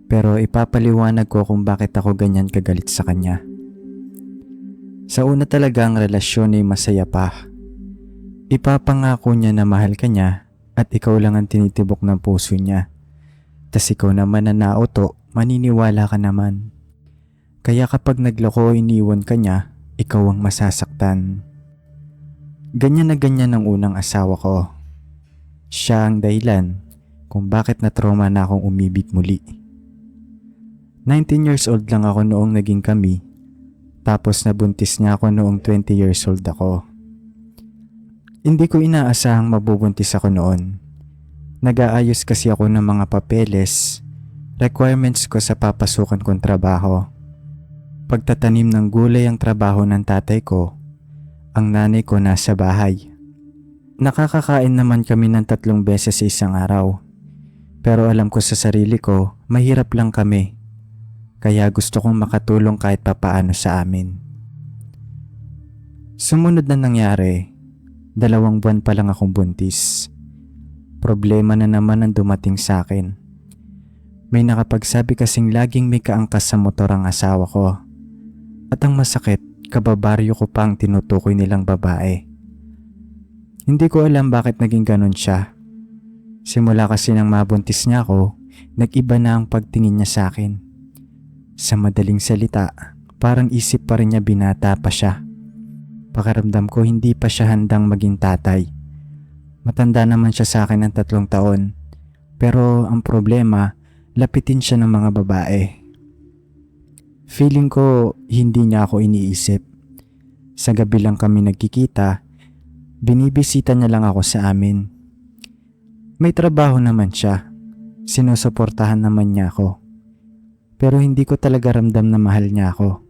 pero ipapaliwanag ko kung bakit ako ganyan kagalit sa kanya. Sa una talaga ang relasyon ay masaya pa. Ipapangako niya na mahal ka niya at ikaw lang ang tinitibok ng puso niya. Tas ikaw naman na nauto, maniniwala ka naman. Kaya kapag nagloko iniwan ka niya, ikaw ang masasaktan. Ganyan na ganyan ang unang asawa ko. Siya ang dahilan kung bakit na-trauma na akong umibig muli. 19 years old lang ako noong naging kami, tapos nabuntis niya ako noong 20 years old ako. Hindi ko inaasahang mabubuntis ako noon. Nag-aayos kasi ako ng mga papeles, requirements ko sa papasukan kong trabaho. Pagtatanim ng gulay ang trabaho ng tatay ko, ang nanay ko nasa bahay. Nakakakain naman kami ng 3 beses sa isang araw. Pero alam ko sa sarili ko, mahirap lang kami. Kaya gusto kong makatulong kahit papaano sa amin. Sumunod na nangyari, 2 buwan pa lang akong buntis. Problema na naman ang dumating sa akin. May nakapagsabi kasing laging may kaangkas sa motor ang asawa ko. At ang masakit, kababaryo ko pang tinutukoy nilang babae. Hindi ko alam bakit naging ganun siya. Simula kasi nang mabuntis niya ako, nag-iba na ang pagtingin niya sa akin. Sa madaling salita, parang isip pa rin niya binata pa siya. Pakiramdam ko hindi pa siya handang maging tatay. Matanda naman siya sa akin ng 3 taon. Pero ang problema, lapitin siya ng mga babae. Feeling ko hindi niya ako iniisip. Sa gabi lang kami nagkikita, binibisita niya lang ako sa amin. May trabaho naman siya, sinusuportahan naman niya ako. Pero hindi ko talaga ramdam na mahal niya ako.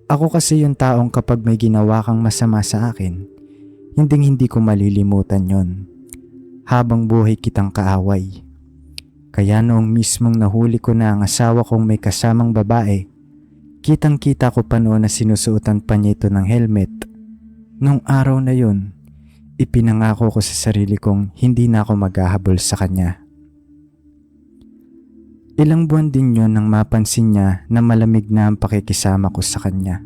Ako kasi yung taong kapag may ginawa kang masama sa akin, hindi ko malilimutan yon. Habang buhay kitang kaaway. Kaya noong mismong nahuli ko na ang asawa kong may kasamang babae, kitang-kita ko pa noon na sinusuotan pa niya ito ng helmet. Nung araw na yun, ipinangako ko sa sarili kong hindi na ako maghahabol sa kanya. Ilang buwan din yun nang mapansin niya na malamig na ang pakikisama ko sa kanya.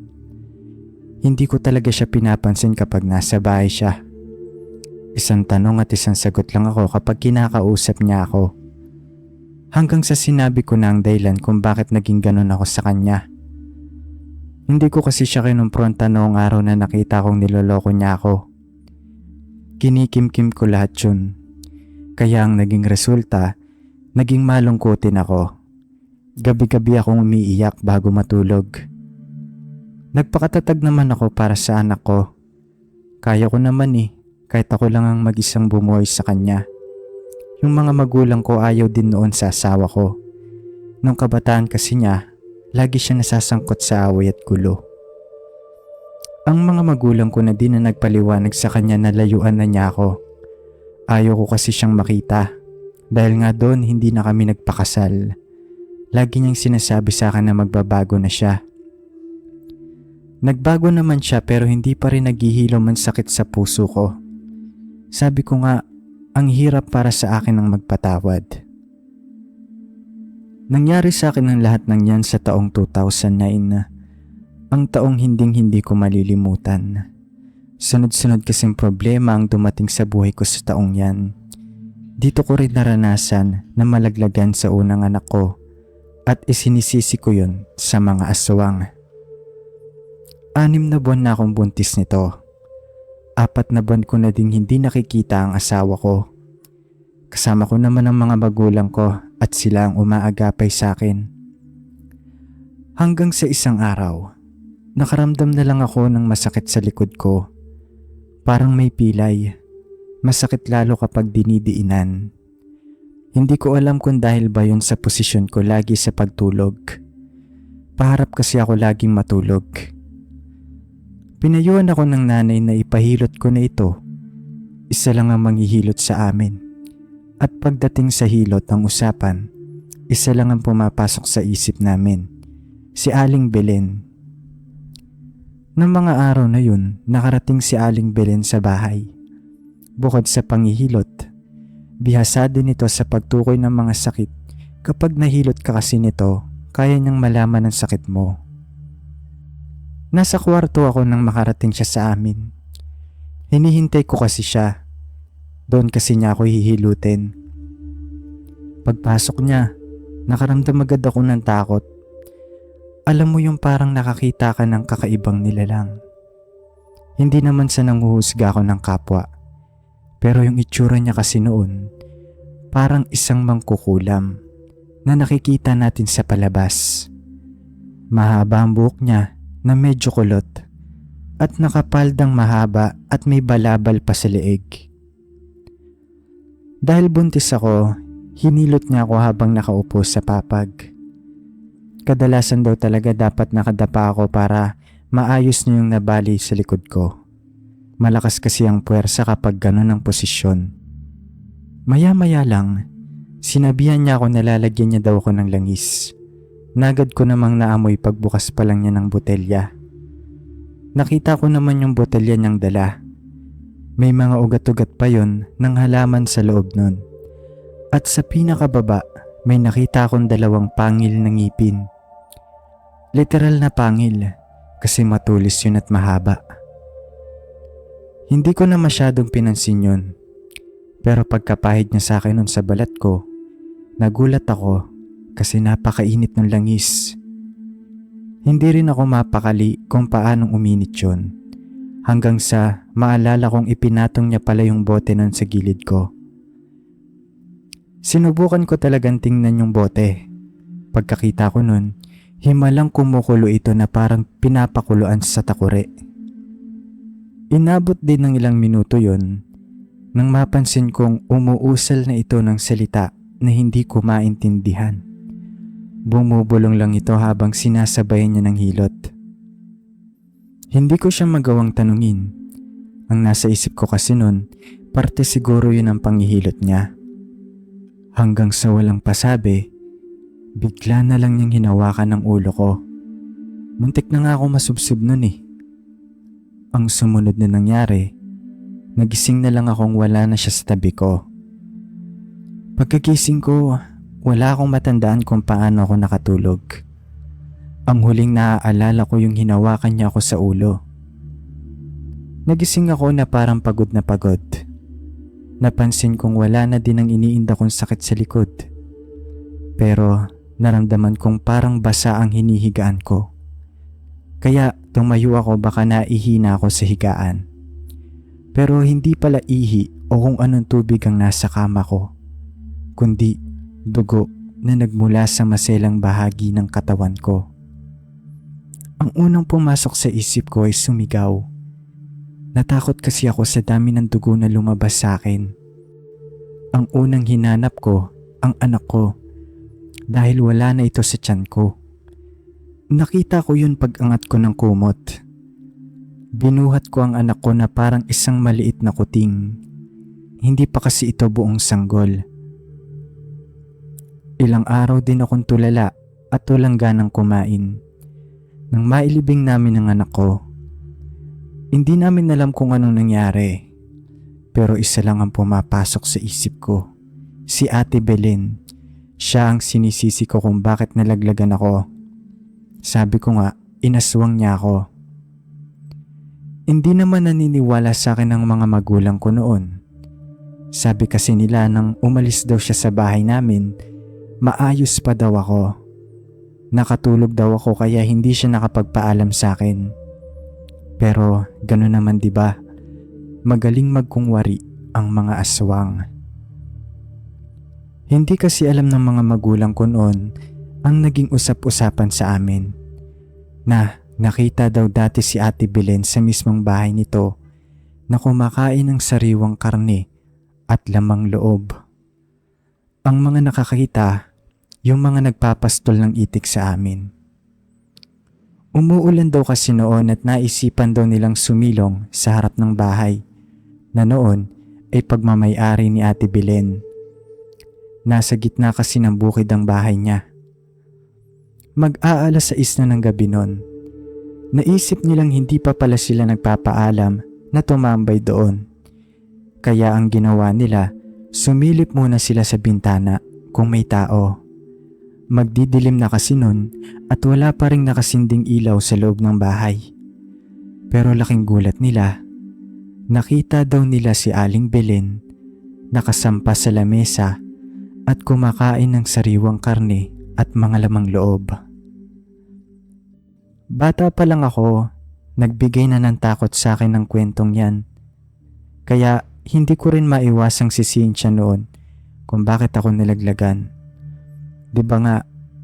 Hindi ko talaga siya pinapansin kapag nasa bahay siya. Isang tanong at isang sagot lang ako kapag kinakausap niya ako. Hanggang sa sinabi ko na ang dahilan kung bakit naging ganun ako sa kanya. Hindi ko kasi siya kinumpronta noong araw na nakita kong niloloko niya ako. Kinikimkim ko lahat yun. Kaya ang naging resulta, naging malungkutin ako. Gabi-gabi akong umiiyak bago matulog. Nagpakatatag naman ako para sa anak ko. Kaya ko naman kahit ako lang ang mag-isang bumuhay sa kanya. Yung mga magulang ko ayaw din noon sa asawa ko. Nung kabataan kasi niya, lagi siya nasasangkot sa away at gulo. Ang mga magulang ko na din na nagpaliwanag sa kanya na layuan na niya ako. Ayaw ko kasi siyang makita. Dahil nga doon hindi na kami nagpakasal. Lagi niyang sinasabi sa akin na magbabago na siya. Nagbago naman siya pero hindi pa rin naghihilom ang sakit sa puso ko. Sabi ko nga, ang hirap para sa akin ang magpatawad. Nangyari sa akin ang lahat ng yan sa taong 2009, ang taong hinding-hindi ko malilimutan. Sunod-sunod kasing problema ang dumating sa buhay ko sa taong yan. Dito ko rin naranasan na malaglagan sa unang anak ko at isinisisi ko yun sa mga aswang. 6 na buwan na akong buntis nito. 4 na buwan ko na ding hindi nakikita ang asawa ko. Kasama ko naman ang mga magulang ko at sila ang umaagapay sa akin. Hanggang sa isang araw, nakaramdam na lang ako ng masakit sa likod ko. Parang may pilay. Masakit lalo kapag dinidiinan. Hindi ko alam kung dahil ba yun sa posisyon ko lagi sa pagtulog. Paharap kasi ako laging matulog. Pinayuhan ako ng nanay na ipahilot ko na ito. Isa lang ang manghihilot sa amin. At pagdating sa hilot ng usapan, isa lang ang pumapasok sa isip namin. Si Aling Belen. Noong mga araw na yun, nakarating si Aling Belen sa bahay. Bukod sa panghihilot, bihasa din ito sa pagtukoy ng mga sakit. Kapag nahilot ka kasi nito, kaya niyang malaman ang sakit mo. Nasa kwarto ako nang makarating siya sa amin. Hinihintay ko kasi siya. Doon kasi niya ako hihilutin. Pagpasok niya, nakaramdam agad ako ng takot. Alam mo yung parang nakakita ka ng kakaibang nilalang. Hindi naman sa nanghuhusga ako ng kapwa. Pero yung itsura niya kasi noon, parang isang mangkukulam na nakikita natin sa palabas. Mahaba ang buhok niya na medyo kulot at nakapaldang mahaba at may balabal pa sa leeg. Dahil buntis ako, hinilot niya ako habang nakaupo sa papag. Kadalasan daw talaga dapat nakadapa ako para maayos niya yung nabali sa likod ko. Malakas kasi ang puwersa kapag ganun ang posisyon. Maya-maya lang, sinabihan niya ako na lalagyan niya daw ako ng langis. Nagad ko namang naamoy pagbukas pa lang niya ng botelya. Nakita ko naman yung botelya niyang dala. May mga ugat-ugat pa yon ng halaman sa loob nun. At sa pinakababa, may nakita akong 2 pangil na ngipin. Literal na pangil kasi matulis yun at mahaba. Hindi ko na masyadong pinansin yun. Pero pagkapahid niya sa akin nun sa balat ko, nagulat ako kasi napakainit ng langis. Hindi rin ako mapakali kung paanong uminit yun. Hanggang sa maalala kong ipinatong niya pala yung bote nun sa gilid ko. Sinubukan ko talagang tingnan yung bote. Pagkakita ko nun, himalang kumukulo ito na parang pinapakuluan sa takure. Inabot din ng ilang minuto yon nang mapansin kong umuusal na ito ng salita na hindi ko maintindihan. Bumubulong lang ito habang sinasabayan niya ng hilot. Hindi ko siya magawang tanungin. Ang nasa isip ko kasi nun, parte siguro yun ang panghihilot niya. Hanggang sa walang pasabi, bigla na lang niyang hinawakan ng ulo ko. Muntik na nga ako masubsob nun eh. Ang sumunod na nangyari, nagising na lang akong wala na siya sa tabi ko. Pagkagising ko, wala akong matandaan kung paano ako nakatulog. Ang huling naaalala ko yung hinawakan niya ako sa ulo. Nagising ako na parang pagod na pagod. Napansin kong wala na din ang iniinda kong sakit sa likod. Pero naramdaman kong parang basa ang hinihigaan ko. Kaya tumayo ako baka naihina ako sa higaan. Pero hindi pala ihi o kung anong tubig ang nasa kama ko, kundi dugo na nagmula sa maselang bahagi ng katawan ko. Ang unang pumasok sa isip ko ay sumigaw. Natakot kasi ako sa dami ng dugo na lumabas sa akin. Ang unang hinanap ko, ang anak ko, dahil wala na ito sa tiyan ko. Nakita ko yun pag-angat ko ng kumot. Binuhat ko ang anak ko na parang isang maliit na kuting. Hindi pa kasi ito buong sanggol. Ilang araw din akong tulala at walang ganang kumain. Nang mailibing namin ang anak ko, hindi namin alam kung anong nangyari. Pero isa lang ang pumapasok sa isip ko. Si Ate Belen. Siya ang sinisisi ko kung bakit nalaglagan ako. Sabi ko nga, inaswang niya ako. Hindi naman naniniwala sa akin ang mga magulang ko noon. Sabi kasi nila nang umalis daw siya sa bahay namin, maayos pa daw ako. Nakatulog daw ako kaya hindi siya nakapagpaalam sa akin. Pero gano'n naman 'di ba? Magaling magkungwari ang mga aswang. Hindi kasi alam ng mga magulang ko noon ang naging usap-usapan sa amin. Na nakita daw dati si Ate Belen sa mismong bahay nito na kumakain ng sariwang karne at lamang loob. Ang mga nakakita, yung mga nagpapastol ng itik sa amin. Umuulan daw kasi noon at naisipan daw nilang sumilong sa harap ng bahay na noon ay pagmamay-ari ni Ate Belen. Nasa gitna kasi ng bukid ang bahay niya. Mag-aalas 6 na ng gabi noon. Naisip nilang hindi pa pala sila nagpapaalam na tumambay doon. Kaya ang ginawa nila, sumilip muna sila sa bintana kung may tao. Magdidilim na kasi nun at wala pa ring nakasinding ilaw sa loob ng bahay. Pero laking gulat nila, nakita daw nila si Aling Belen nakasampa sa lamesa at kumakain ng sariwang karne at mga lamang loob. Bata pa lang ako, nagbigay na ng takot sa akin ng kwentong yan. Kaya hindi ko rin maiwasang sisihin siya noon kung bakit ako nilaglagan. Di ba nga,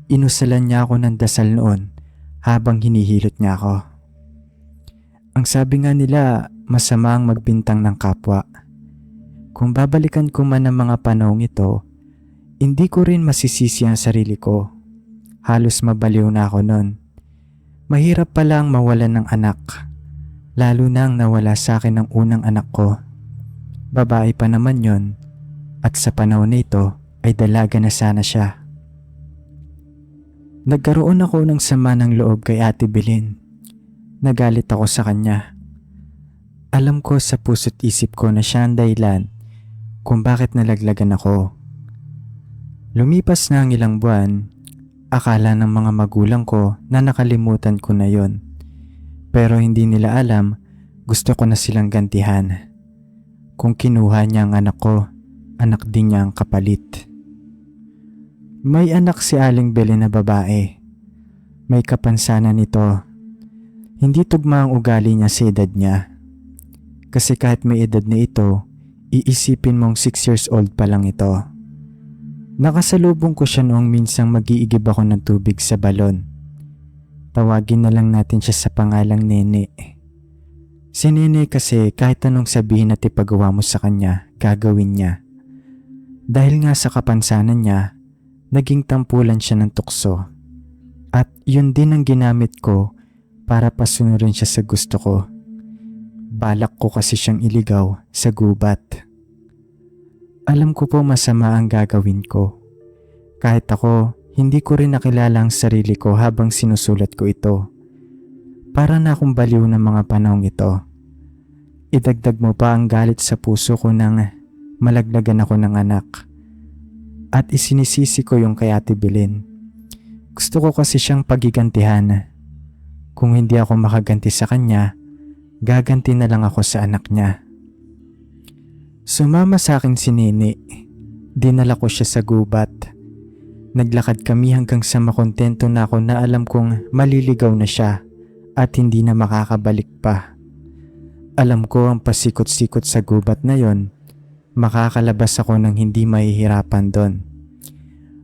inusalan niya ako ng dasal noon habang hinihilot niya ako. Ang sabi nga nila, masama ang magbintang ng kapwa. Kung babalikan ko man ang mga panahong ito, hindi ko rin masisisi ang sarili ko. Halos mabaliw na ako noon. Mahirap pala ang mawalan ng anak, lalo na ang nawala sa akin ng unang anak ko. Babae pa naman yon, at sa panahon na ito ay dalaga na sana siya. Nagkaroon ako ng sama ng loob kay Ate Belen. Nagalit ako sa kanya. Alam ko sa puso't isip ko na siya ang dahilan kung bakit nalaglagan ako. Lumipas na ang ilang buwan, akala ng mga magulang ko na nakalimutan ko na yon. Pero hindi nila alam, gusto ko na silang gantihan. Kung kinuha niya ang anak ko, anak din niya ang kapalit. May anak si Aling Belen na babae. May kapansanan nito. Hindi tugma ang ugali niya sa edad niya. Kasi kahit may edad na ito, iisipin mong 6 years old pa lang ito. Nakasalubong ko siya noong minsang mag-iigib ako ng tubig sa balon. Tawagin na lang natin siya sa pangalang Nene. Si Nene kasi kahit anong sabihin at ipagawa mo sa kanya, gagawin niya. Dahil nga sa kapansanan niya, naging tampulan siya ng tukso. At yun din ang ginamit ko para pasunurin siya sa gusto ko. Balak ko kasi siyang iligaw sa gubat. Alam ko po masama ang gagawin ko. Kahit ako, hindi ko rin nakilala ang sarili ko habang sinusulat ko ito. Para na akong baliw ng mga panahong ito. Idagdag mo pa ang galit sa puso ko nang malaglagan ako ng anak. At isinisisi ko yung kay Ate Belen. Gusto ko kasi siyang pagigantihan. Kung hindi ako makaganti sa kanya, gaganti na lang ako sa anak niya. Sumama sa akin si Nene. Dinala ko siya sa gubat. Naglakad kami hanggang sa makontento na ako na alam kong maliligaw na siya at hindi na makakabalik pa. Alam ko ang pasikot-sikot sa gubat na yon, makakalabas ako ng hindi mahihirapan doon.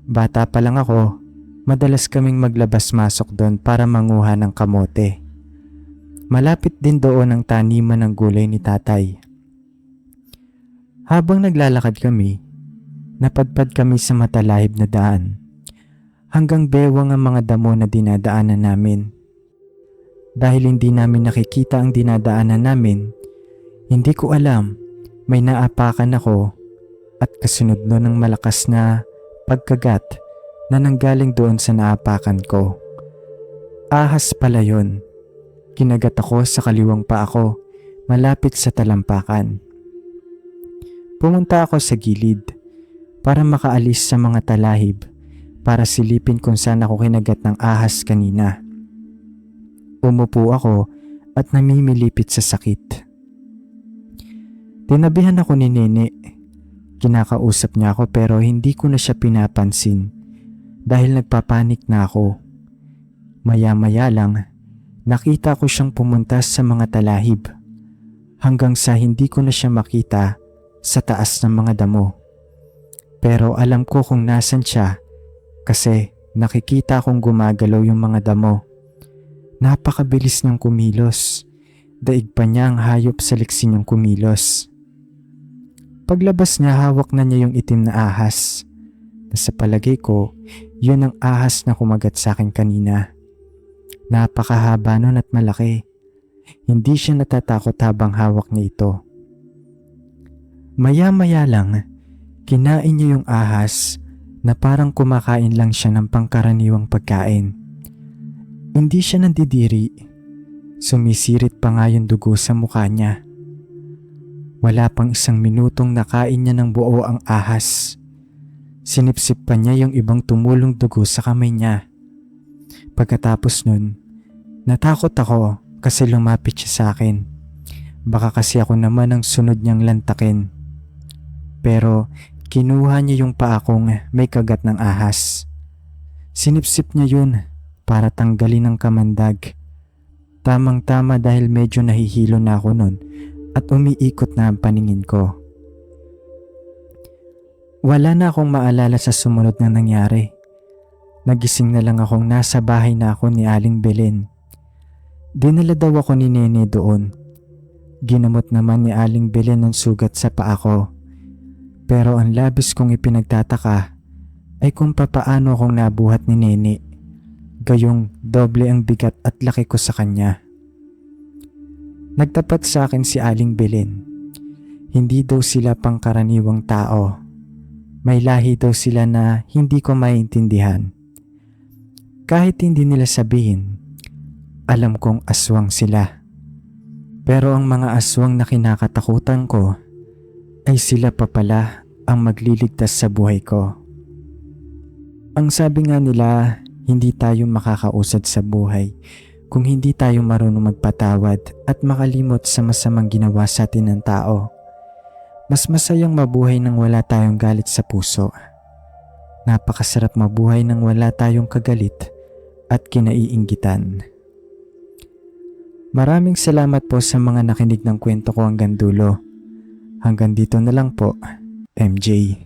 Bata pa lang ako, madalas kaming maglabas-masok doon para manguha ng kamote. Malapit din doon ang taniman ng gulay ni tatay. Habang naglalakad kami, napadpad kami sa matalahib na daan. Hanggang bewang ang mga damo na dinadaanan namin. Dahil hindi namin nakikita ang dinadaanan namin, hindi ko alam, may naapakan ako at kasunod nun ng malakas na pagkagat na nanggaling doon sa naapakan ko. Ahas pala yun. Kinagat ako sa kaliwang pa ako, malapit sa talampakan. Pumunta ako sa gilid para makaalis sa mga talahib para silipin kung saan ako kinagat ng ahas kanina. Umupo ako at namimilipit sa sakit. Tinabihan ako ni Nene. Kinakausap niya ako pero hindi ko na siya pinapansin dahil nagpapanik na ako. Maya-maya lang, nakita ko siyang pumunta sa mga talahib hanggang sa hindi ko na siya makita sa taas ng mga damo. Pero alam ko kung nasan siya kasi nakikita kong gumagalaw yung mga damo. Napakabilis niyang kumilos. Daig pa niya ang hayop sa liksi niyang kumilos. Paglabas niya, hawak na niya yung itim na ahas. Sa palagay ko, yun ang ahas na kumagat sa akin kanina. Napakahaba nun at malaki. Hindi siya natatakot habang hawak niya ito. Maya-maya lang, kinain niya yung ahas na parang kumakain lang siya ng pangkaraniwang pagkain. Hindi siya nandidiri. Sumisirit pa nga yung dugo sa mukha niya. Wala pang 1 minutong nakain niya ng buo ang ahas. Sinipsip pa niya yung ibang tumulong dugo sa kamay niya. Pagkatapos nun, natakot ako kasi lumapit siya sa akin. Baka kasi ako naman ang sunod niyang lantakin. Pero kinuha niya yung paa kong may kagat ng ahas. Sinipsip niya yun para tanggalin ang kamandag. Tamang-tama dahil medyo nahihilo na ako nun at umiikot na ang paningin ko. Wala na akong maalala sa sumunod na nangyari. Nagising na lang akong nasa bahay na ako ni Aling Belen. Dinala daw ako ni Nene doon. Ginamot naman ni Aling Belen ng sugat sa paa ko. Pero ang labis kong ipinagtataka ay kung papaano akong nabuhat ni Nene. Gayong doble ang bigat at laki ko sa kanya. Nagtapat sa akin si Aling Belen. Hindi daw sila pangkaraniwang tao. May lahi daw sila na hindi ko maintindihan. Kahit hindi nila sabihin, alam kong aswang sila. Pero ang mga aswang na kinakatakutan ko ay sila pa pala ang magliligtas sa buhay ko. Ang sabi nga nila, hindi tayo makakausad sa buhay kung hindi tayo marunong magpatawad at makalimot sa masamang ginawa sa atin ng tao. Mas masayang mabuhay nang wala tayong galit sa puso. Napakasarap mabuhay nang wala tayong kagalit at kinaiinggitan. Maraming salamat po sa mga nakinig ng kwento ko hanggang dulo. Hanggang dito na lang po, MJ.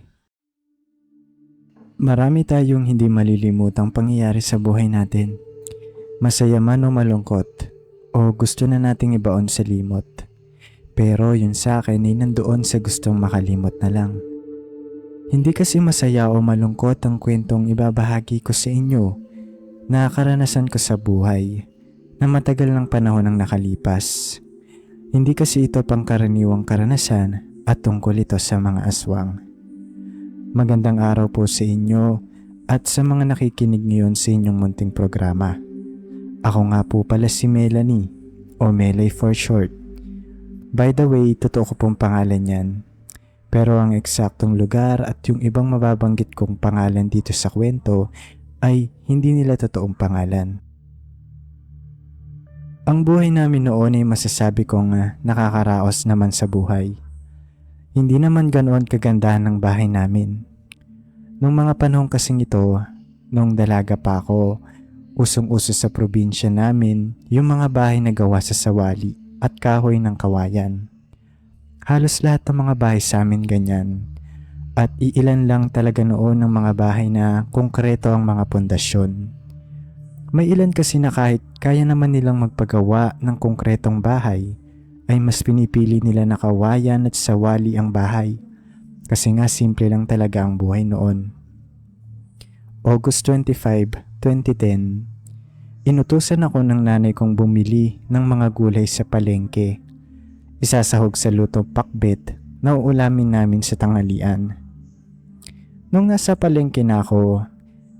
Marami tayong hindi malilimutang pangyayari sa buhay natin. Masaya man o malungkot, o gusto na nating ibaon sa limot. Pero yun sa akin ay nandoon sa gustong makalimot na lang. Hindi kasi masaya o malungkot ang kwentong ibabahagi ko sa inyo na karanasan ko sa buhay na matagal ng panahon ang nakalipas. Hindi kasi ito pangkaraniwang karanasan at tungkol ito sa mga aswang. Magandang araw po sa inyo at sa mga nakikinig ngayon sa inyong munting programa. Ako nga po pala si Melanie o Melay for short. By the way, totoo ko pong pangalan yan. Pero ang eksaktong lugar at yung ibang mababanggit kong pangalan dito sa kwento ay hindi nila totoong pangalan. Ang buhay namin noon ay masasabi kong nakakaraos naman sa buhay. Hindi naman ganoon kagandahan ng bahay namin. Nung mga panahon kasing ito, nung dalaga pa ako, usong-uso sa probinsya namin yung mga bahay na gawa sa sawali at kahoy ng kawayan. Halos lahat ng mga bahay sa amin ganyan. At iilan lang talaga noon ng mga bahay na konkreto ang mga pundasyon. May ilan kasi na kahit kaya naman nilang magpagawa ng konkretong bahay, ay mas pinipili nila na kawayan at sawali ang bahay. Kasi nga simple lang talaga ang buhay noon. August 25, 2010, inutusan ako ng nanay kong bumili ng mga gulay sa palengke. Isasahog sa lutong pakbet na uulamin namin sa tanghalian. Nung nasa palengke na ako,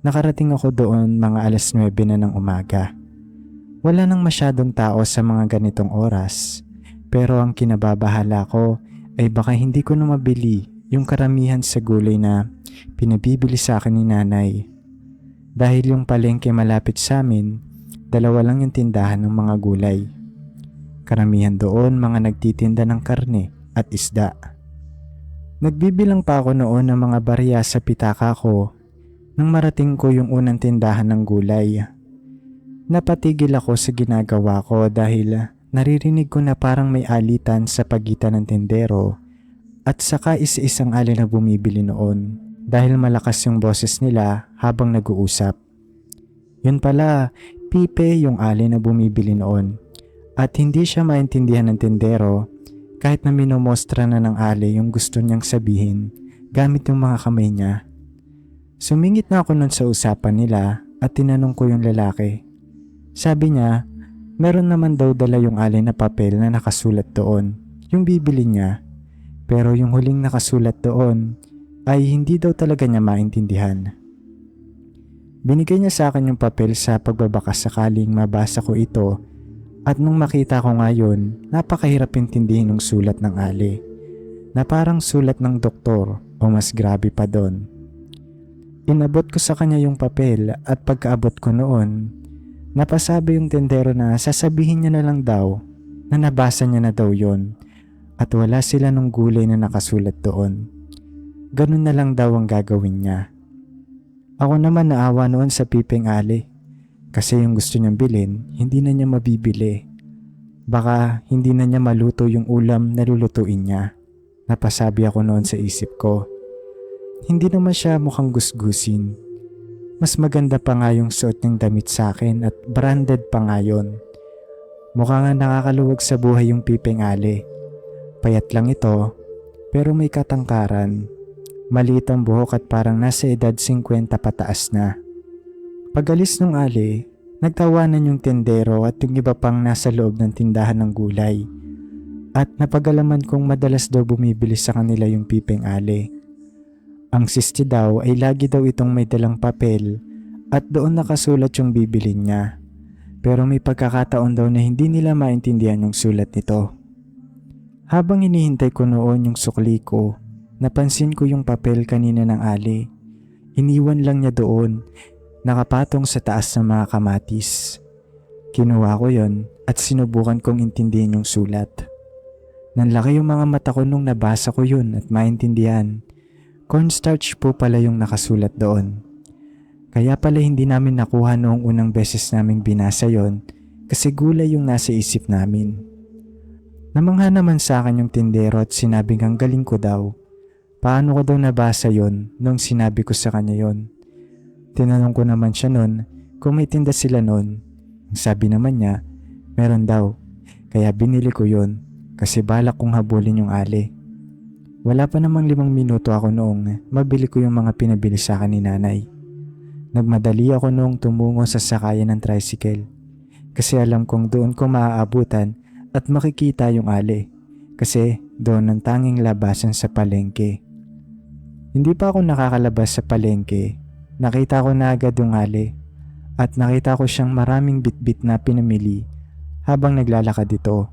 nakarating ako doon mga 9:00 na ng umaga. Wala nang masyadong tao sa mga ganitong oras, pero ang kinababahala ko ay baka hindi ko na mabili yung karamihan sa gulay na pinabibili sa akin ni nanay. Dahil yung palengke malapit sa amin, dalawa lang yung tindahan ng mga gulay. Karamihan doon mga nagtitinda ng karne at isda. Nagbibilang pa ako noon ng mga barya sa pitaka ko nang marating ko yung unang tindahan ng gulay. Napatigil ako sa ginagawa ko dahil naririnig ko na parang may alitan sa pagitan ng tindero at saka isa-isang alin na bumibili noon dahil malakas yung boses nila habang nag-uusap. Yun pala, Pipe yung alin na bumibili noon. At hindi siya maintindihan ng tindero kahit na minomostra na ng ali yung gusto niyang sabihin gamit yung mga kamay niya. Sumingit na ako nun sa usapan nila at tinanong ko yung lalaki. Sabi niya, meron naman daw dala yung ali na papel na nakasulat doon, yung bibili niya. Pero yung huling nakasulat doon ay hindi daw talaga niya maintindihan. Binigay niya sa akin yung papel sa pagbabakas sakaling mabasa ko ito. At nung makita ko ngayon, napakahirap intindihin ng sulat ng ali, na parang sulat ng doktor o mas grabe pa doon. Inabot ko sa kanya yung papel at pagkaabot ko noon, napasabi yung tendero na sasabihin niya na lang daw na nabasa niya na daw yon at wala sila nung gulay na nakasulat doon. Ganun na lang daw ang gagawin niya. Ako naman naawa noon sa Pipeng ali. Kasi yung gusto niyang bilhin, hindi na niya mabibili. Baka hindi na niya maluto yung ulam na lulutuin niya. Napasabi ako noon sa isip ko. Hindi naman siya mukhang gusgusin. Mas maganda pa nga yung suot niyang damit sa akin at branded pa nga yun. Mukha nga nakakaluwag sa buhay yung Pipeng ali. Payat lang ito, pero may katangkaran. Maliit ang buhok at parang nasa edad 50 pataas na. Pag-alis ng ali, nagtawanan yung tendero at yung iba pang nasa loob ng tindahan ng gulay. At napagalaman kong madalas daw bumibili sa kanila yung Pipeng ali. Ang sisti daw ay lagi daw itong may dalang papel at doon nakasulat yung bibilin niya. Pero may pagkakataon daw na hindi nila maintindihan yung sulat nito. Habang hinihintay ko noon yung sukli ko, napansin ko yung papel kanina ng ali. Iniwan lang niya doon. Nakapatong sa taas ng mga kamatis. Kinuha ko yon at sinubukan kong intindihin yung sulat. Nanlaki yung mga mata ko nung nabasa ko yun at maintindihan. Cornstarch po pala yung nakasulat doon. Kaya pala hindi namin nakuha noong unang beses naming binasa yon kasi gulay yung nasa isip namin. Namangha naman sa akin yung tindero at sinabing ang galing ko daw. Paano ko daw nabasa yon nung sinabi ko sa kanya yon? Tinanong ko naman siya nun kung may tinda sila nun. Sabi naman niya, meron daw. Kaya binili ko yun kasi balak kong habulin yung ali. Wala pa namang 5 minuto ako noong mabili ko yung mga pinabili sa akin ni nanay. Nagmadali ako noong tumungo sa sakayan ng tricycle kasi alam kong doon ko maaabutan at makikita yung ali kasi doon ang tanging labasan sa palengke. Hindi pa ako nakakalabas sa palengke. Nakita ko na agad yung ali at nakita ko siyang maraming bitbit na pinamili habang naglalakad ito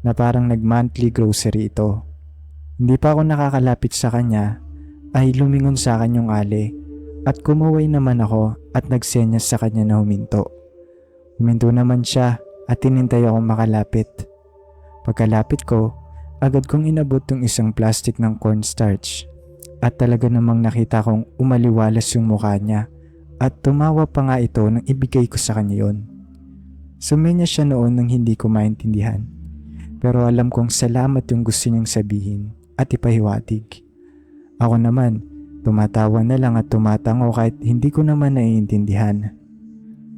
na parang nag-monthly grocery ito. Hindi pa ako nakakalapit sa kanya ay lumingon sa akin yung ali at kumuway naman ako at nagsenyas sa kanya na huminto. Huminto naman siya at tinintay akong makalapit. Pagkalapit ko, agad kong inabot yung isang plastic ng cornstarch. At talaga namang nakita kong umaliwalas yung mukha niya at tumawa pa nga ito nang ibigay ko sa kanya yon. Sumenya siya noon nang hindi ko maintindihan. Pero alam kong salamat yung gusto niyang sabihin at ipahiwatig. Ako naman, tumatawa na lang at tumatango kahit hindi ko naman naiintindihan.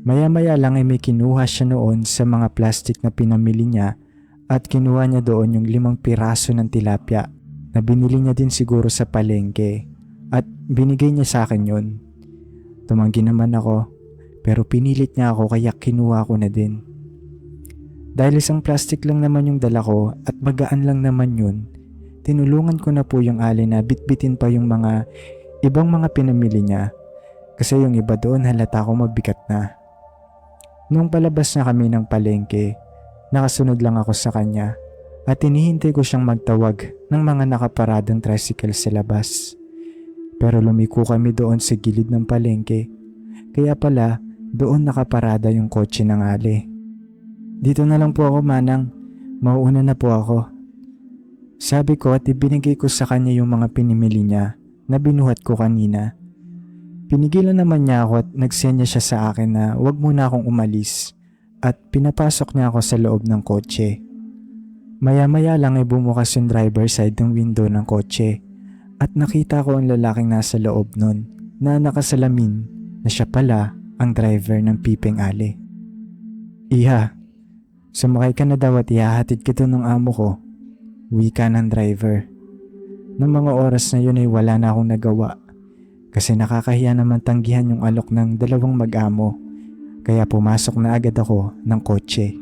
Maya-maya lang ay may kinuha siya noon sa mga plastic na pinamili niya at kinuha niya doon yung 5 piraso ng tilapia na binili niya din siguro sa palengke at binigay niya sa akin yon. Tumanggi naman ako pero pinilit niya ako kaya kinuha ko na din. Dahil isang plastic lang naman yung dala ko at magaan lang naman yun, tinulungan ko na po yung ali na bitbitin pa yung mga ibang mga pinamili niya kasi yung iba doon halata ko mabigat na. Nung palabas na kami ng palengke, nakasunod lang ako sa kanya at hinihintay ko siyang magtawag ng mga nakaparadang tricycle sa labas. Pero lumiko kami doon sa gilid ng palengke Kaya pala, doon nakaparada yung kotse ng Ali. Dito na lang po ako, Manang. Mauuna na po ako. Sabi ko at ibinigay ko sa kanya yung mga pinimili niya na binuhat ko kanina. Pinigilan naman niya ako at nagsenya siya sa akin na wag muna akong umalis at pinapasok niya ako sa loob ng kotse. Maya-maya lang ay bumukas yung driver side ng window ng kotse at nakita ko ang lalaking nasa loob nun na nakasalamin na siya pala ang driver ng Pipeng Ali. Iha, sumakay ka na daw at ihahatid kita ng amo ko. Wika ng driver. Noong mga oras na yun ay wala na akong nagawa kasi nakakahiya naman tanggihan yung alok ng dalawang mag-amo kaya pumasok na agad ako ng kotse.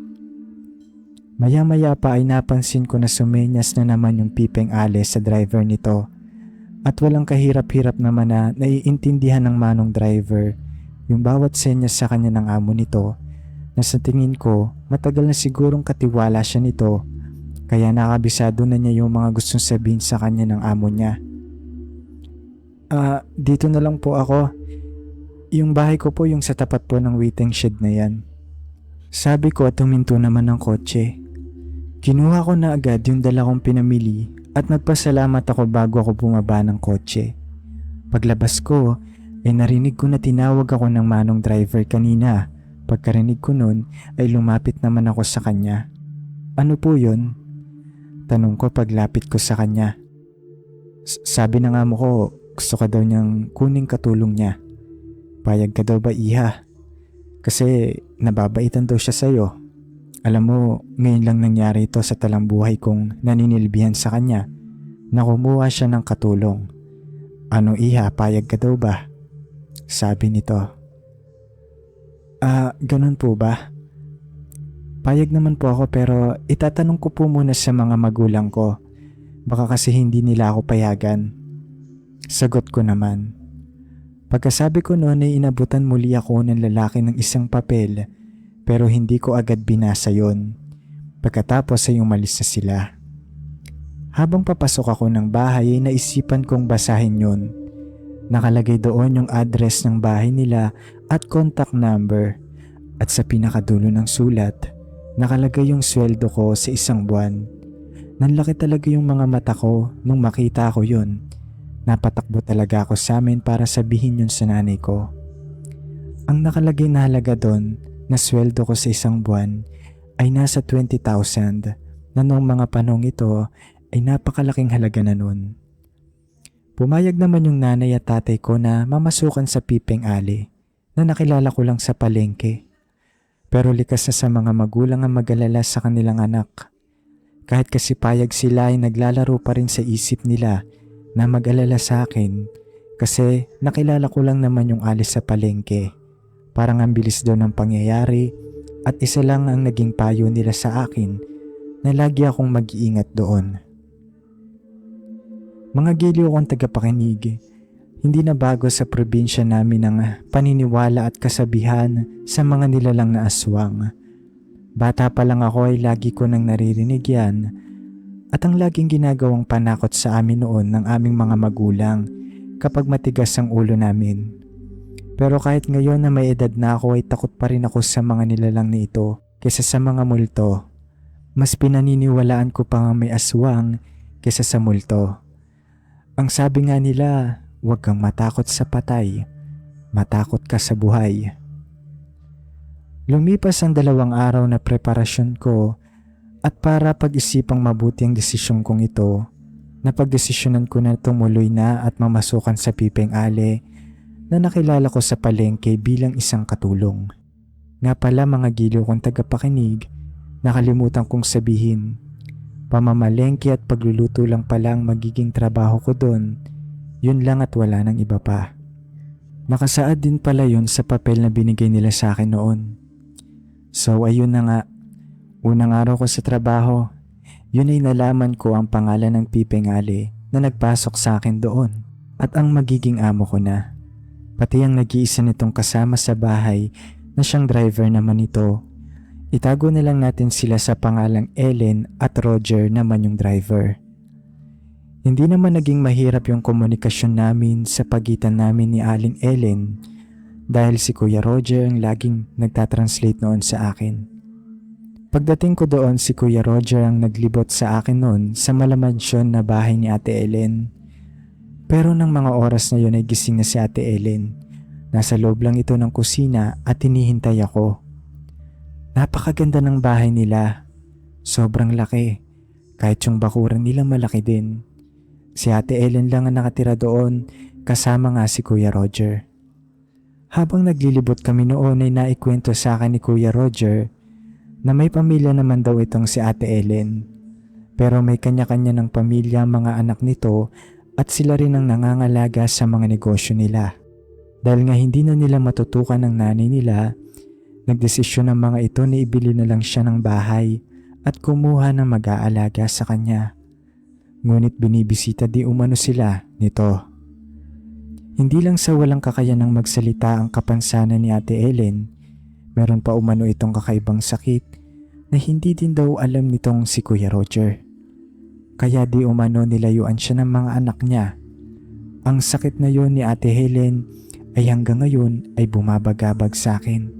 Maya-maya pa ay napansin ko na sumenyas na naman yung Pipeng Ali sa driver nito at walang kahirap-hirap naman na naiintindihan ng manong driver yung bawat senyas sa kanya ng amo nito na sa tingin ko matagal na sigurong katiwala siya nito kaya nakabisado na niya yung mga gustong sabihin sa kanya ng amo niya. Dito na lang po ako. Yung bahay ko po yung sa tapat po ng waiting shed na yan. Sabi ko at huminto naman ng kotse. Kinuha ko na agad yung dala kong pinamili at nagpasalamat ako bago ako bumaba ng kotse. Paglabas ko, ay narinig ko na tinawag ako ng manong driver kanina. Pagkarinig ko nun, ay lumapit naman ako sa kanya. Ano po yun? Tanong ko paglapit ko sa kanya. Sabi ng amo ko, gusto ka daw niyang kuning katulong niya. Payag ka daw ba, Iha? Kasi nababaitan daw siya sa'yo. Alam mo, ngayon lang nangyari ito sa talambuhay kong naninilbihan sa kanya na kumuha siya ng katulong. Ano, Iha, payag ka daw ba? Sabi nito. Ganun po ba? Payag naman po ako pero itatanong ko po muna sa mga magulang ko. Baka kasi hindi nila ako payagan. Sagot ko naman. Pagkasabi ko noon ay inabutan muli ako ng lalaki ng isang papel pero hindi ko agad binasa yon. Pagkatapos ay umalis na sila. Habang papasok ako ng bahay ay naisipan kong basahin yon. Nakalagay doon yung address ng bahay nila at contact number at sa pinakadulo ng sulat nakalagay yung sweldo ko sa isang buwan. Nanlaki talaga yung mga mata ko nung makita ko yun. Napatakbo talaga ako sa amin para sabihin yun sa nanay ko. Ang nakalagay na halaga doon na sweldo ko sa isang buwan ay nasa 20,000 na noong mga panong ito ay napakalaking halaga na nun. Pumayag naman yung nanay at tatay ko na mamasukan sa Pipeng Ali na nakilala ko lang sa palengke. Pero likas na sa mga magulang ang mag-alala sa kanilang anak. Kahit kasi payag sila ay naglalaro pa rin sa isip nila na mag-alala sa akin kasi nakilala ko lang naman yung alis sa palengke. Parang ang bilis daw ng pangyayari at isa lang ang naging payo nila sa akin na lagi akong mag-iingat doon. Mga giliw kong tagapakinig, hindi na bago sa probinsya namin ang paniniwala at kasabihan sa mga nilalang na aswang. Bata pa lang ako ay lagi ko nang naririnig yan at ang laging ginagawang panakot sa amin noon ng aming mga magulang kapag matigas ang ulo namin. Pero kahit ngayon na may edad na ako ay takot pa rin ako sa mga nilalang na ito kaysa sa mga multo. Mas pinaniniwalaan ko pa nga may aswang kaysa sa multo. Ang sabi nga nila, huwag kang matakot sa patay, matakot ka sa buhay. Lumipas ang 2 araw na preparasyon ko at para pag-isipang mabuti ang desisyon kong ito, napagdesisyonan ko na tumuloy na at mamasukan sa Pipeng Ali na nakilala ko sa palengke bilang isang katulong. Nga pala mga giliw kong tagapakinig, nakalimutan kong sabihin, pamamalengke at pagluluto lang pala ang magiging trabaho ko doon, yun lang at wala nang iba pa. Nakasaad din pala yun sa papel na binigay nila sa akin noon. So ayun na nga, unang araw ko sa trabaho, yun ay nalaman ko ang pangalan ng Pipeng Ali na nagpasok sa akin doon at ang magiging amo ko na. Pati ang nag-iisa nitong kasama sa bahay na siyang driver naman ito. Itago na lang natin sila sa pangalang Ellen at Roger naman yung driver. Hindi naman naging mahirap yung komunikasyon namin sa pagitan namin ni Aling Ellen dahil si Kuya Roger ang laging nagtatranslate noon sa akin. Pagdating ko doon, si Kuya Roger ang naglibot sa akin noon sa malamansyon na bahay ni Ate Ellen. Pero nang mga oras na yun ay gising na si Ate Ellen. Nasa loob lang ito ng kusina at hinihintay ako. Napakaganda ng bahay nila. Sobrang laki. Kahit yung bakuran nila malaki din. Si Ate Ellen lang ang nakatira doon, kasama nga si Kuya Roger. Habang naglilibot kami noon ay naikwento sa akin ni Kuya Roger na may pamilya naman daw itong si Ate Ellen. Pero may kanya-kanya ng pamilya mga anak nito at sila rin ang nangangalaga sa mga negosyo nila. Dahil nga hindi na nila matutukan ng nanay nila, nagdesisyon ng mga ito na ibili na lang siya ng bahay at kumuha ng mag-aalaga sa kanya. Ngunit binibisita di umano sila nito. Hindi lang sa walang kakayanang magsalita ang kapansanan ni Ate Ellen, meron pa umano itong kakaibang sakit na hindi din daw alam nitong si Kuya Roger. Kaya di umano nilayuan siya ng mga anak niya. Ang sakit na yon ni Ate Helen ay hanggang ngayon ay bumabagabag sa akin.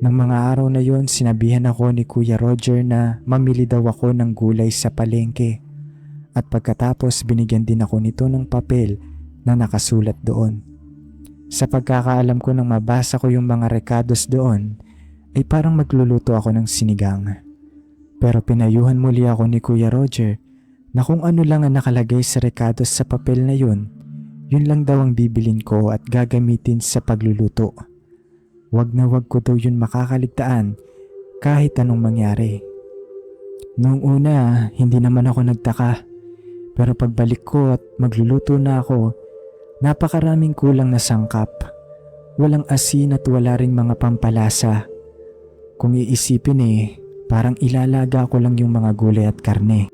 Nang mga araw na yon, sinabihan ako ni Kuya Roger na mamili daw ako ng gulay sa palengke. At pagkatapos binigyan din ako nito ng papel na nakasulat doon. Sa pagkakaalam ko nang mabasa ko yung mga rekados doon, ay parang magluluto ako ng sinigang. Pero pinayuhan muli ako ni Kuya Roger na kung ano lang ang nakalagay sa rekados sa papel na yun lang daw ang bibilin ko at gagamitin sa pagluluto. Wag na wag ko daw yun makakaligtaan kahit anong mangyari. Noong una, hindi naman ako nagtaka. Pero pagbalik ko at magluluto na ako, napakaraming kulang na sangkap. Walang asin at wala ring mga pampalasa. Kung iisipin parang ilalaga ko lang yung mga gulay at karne.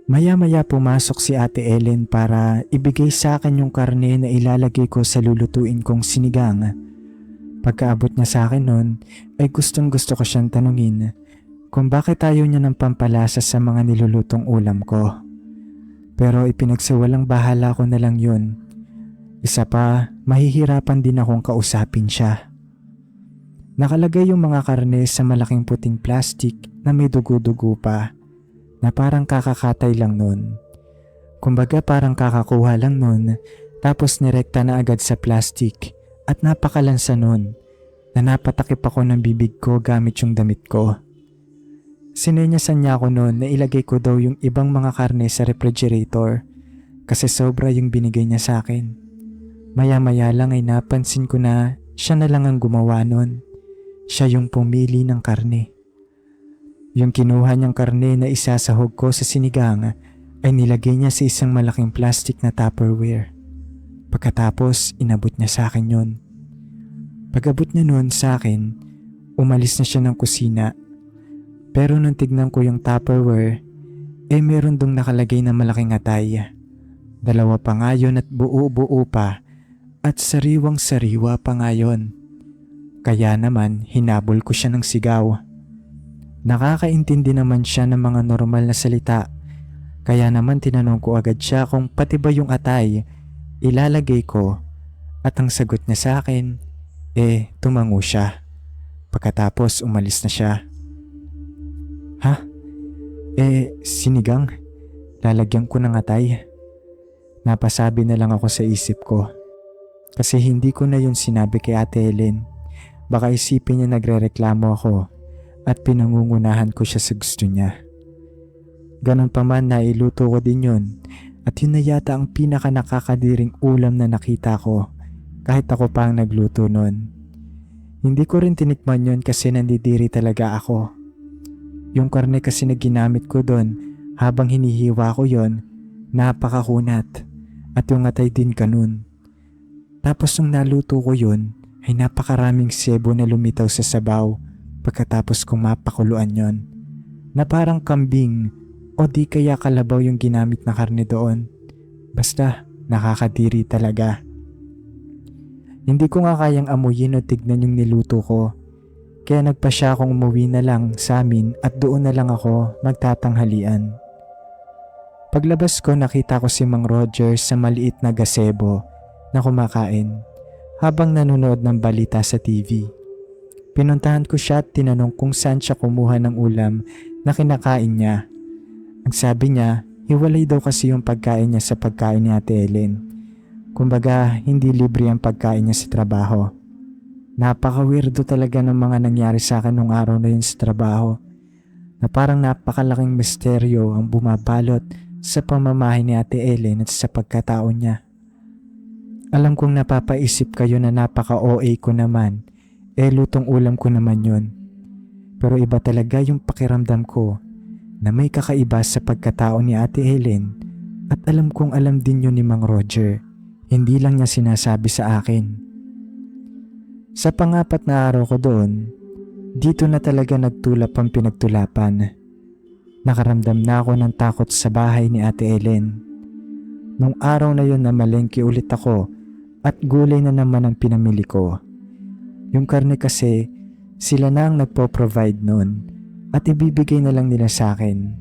Maya-maya pumasok si Ate Ellen para ibigay sa akin yung karne na ilalagay ko sa lulutuin kong sinigang. Pagkaabot niya sa akin nun, ay gustong gusto ko siyang tanungin kung bakit ayaw niya ng pampalasa sa mga nilulutong ulam ko. Pero ipinagsawalang bahala ko na lang yun. Isa pa, mahihirapan din akong kausapin siya. Nakalagay yung mga karne sa malaking puting plastic na may dugo-dugo pa. Na parang kakakatay lang nun. Kumbaga parang kakakuha lang nun, tapos nirekta na agad sa plastic at napakalansa nun na napatakip ako ng bibig ko gamit yung damit ko. Sinenyasan niya ako nun na ilagay ko daw yung ibang mga karne sa refrigerator kasi sobra yung binigay niya sa akin. Maya-maya lang ay napansin ko na siya na lang ang gumawa nun. Siya yung pumili ng karne. Yung kinuha niyang karne na isasahog ko sa sinigang ay nilagay niya sa isang malaking plastic na Tupperware. Pagkatapos, inabot niya sa akin yun. Pag-abot niya nun sa akin, umalis na siya ng kusina. Pero nung tignan ko yung Tupperware, meron dong nakalagay na malaking atay. Dalawa pa nga yun at buo-buo pa at sariwang-sariwa pa nga yun. Kaya naman, hinabol ko siya ng sigaw. Nakakaintindi naman siya ng mga normal na salita. Kaya naman tinanong ko agad siya kung pati ba yung atay ilalagay ko at ang sagot niya sa akin, tumango siya. Pagkatapos umalis na siya. Ha? Sinigang? Lalagyan ko ng atay? Napasabi na lang ako sa isip ko. Kasi hindi ko na yun sinabi kay Ate Helen. Baka isipin niya nagrereklamo ako at pinangungunahan ko siya sa gusto niya. Ganon pa man, nailuto ko din yun at yun na yata ang pinaka nakakadiring ulam na nakita ko kahit ako pa ang nagluto nun. Hindi ko rin tinikman yun kasi nandidiri talaga ako. Yung karne kasi na ginamit ko doon habang hinihiwa ko yun, napakakunat at yung atay din ganun. Tapos nung naluto ko yun ay napakaraming sebo na lumitaw sa sabaw. Pagkatapos kong mapakuluan yon, na parang kambing o di kaya kalabaw yung ginamit na karne doon. Basta nakakadiri talaga. Hindi ko nga kayang amuyin o tignan yung niluto ko. Kaya nagpa siya akong umuwi na lang sa amin at doon na lang ako magtatanghalian. Paglabas ko nakita ko si Mang Roger sa maliit na gazebo na kumakain. habang nanonood ng balita sa TV. Pinuntahan ko siya at tinanong kung saan siya kumuha ng ulam na kinakain niya. Ang sabi niya, hiwalay daw kasi yung pagkain niya sa pagkain ni Ate Ellen. Kumbaga, hindi libre ang pagkain niya sa trabaho. Napaka-weirdo talaga ng mga nangyari sa akin nung araw na yun sa trabaho, na parang napakalaking misteryo ang bumabalot sa pamamahay ni Ate Ellen at sa pagkatao niya. Alam kong napapaisip kayo na napaka-OA ko naman, lutong ulam ko naman yun. Pero iba talaga yung pakiramdam ko na may kakaiba sa pagkatao ni Ate Ellen at alam kong alam din yun ni Mang Roger. Hindi lang niya sinasabi sa akin. Sa pangapat na araw ko doon, dito na talaga nagtulap ang pinagtulapan. Nakaramdam na ako ng takot sa bahay ni Ate Ellen. Nung araw na yun na malengke ulit ako at gulay na naman ang pinamili ko. Yung karne kasi, sila na ang nagpo-provide noon at ibibigay na lang nila sa akin.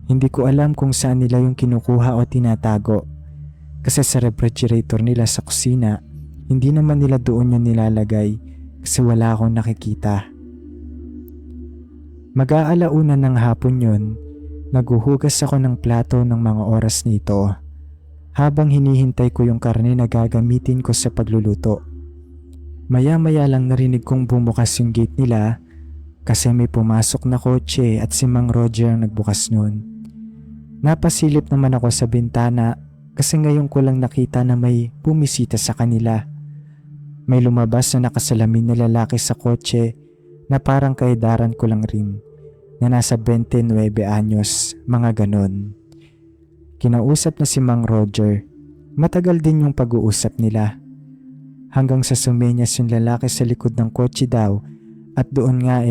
Hindi ko alam kung saan nila yung kinukuha o tinatago. Kasi sa refrigerator nila sa kusina, hindi naman nila doon yun nilalagay kasi wala akong nakikita. Mag-aalauna ng hapon yun, naguhugas ako ng plato ng mga oras nito habang hinihintay ko yung karne na gagamitin ko sa pagluluto. Maya-maya lang narinig kong bumukas yung gate nila kasi may pumasok na kotse at si Mang Roger ang nagbukas nun. Napasilip naman ako sa bintana kasi ngayon ko lang nakita na may bumisita sa kanila. May lumabas na nakasalamin na lalaki sa kotse na parang kaedaran ko lang rin, na nasa 29 anyos, mga ganon. Kinausap na si Mang Roger. Matagal din yung pag-uusap nila. Hanggang sa sumenyas yung lalaki sa likod ng kotse daw at doon nga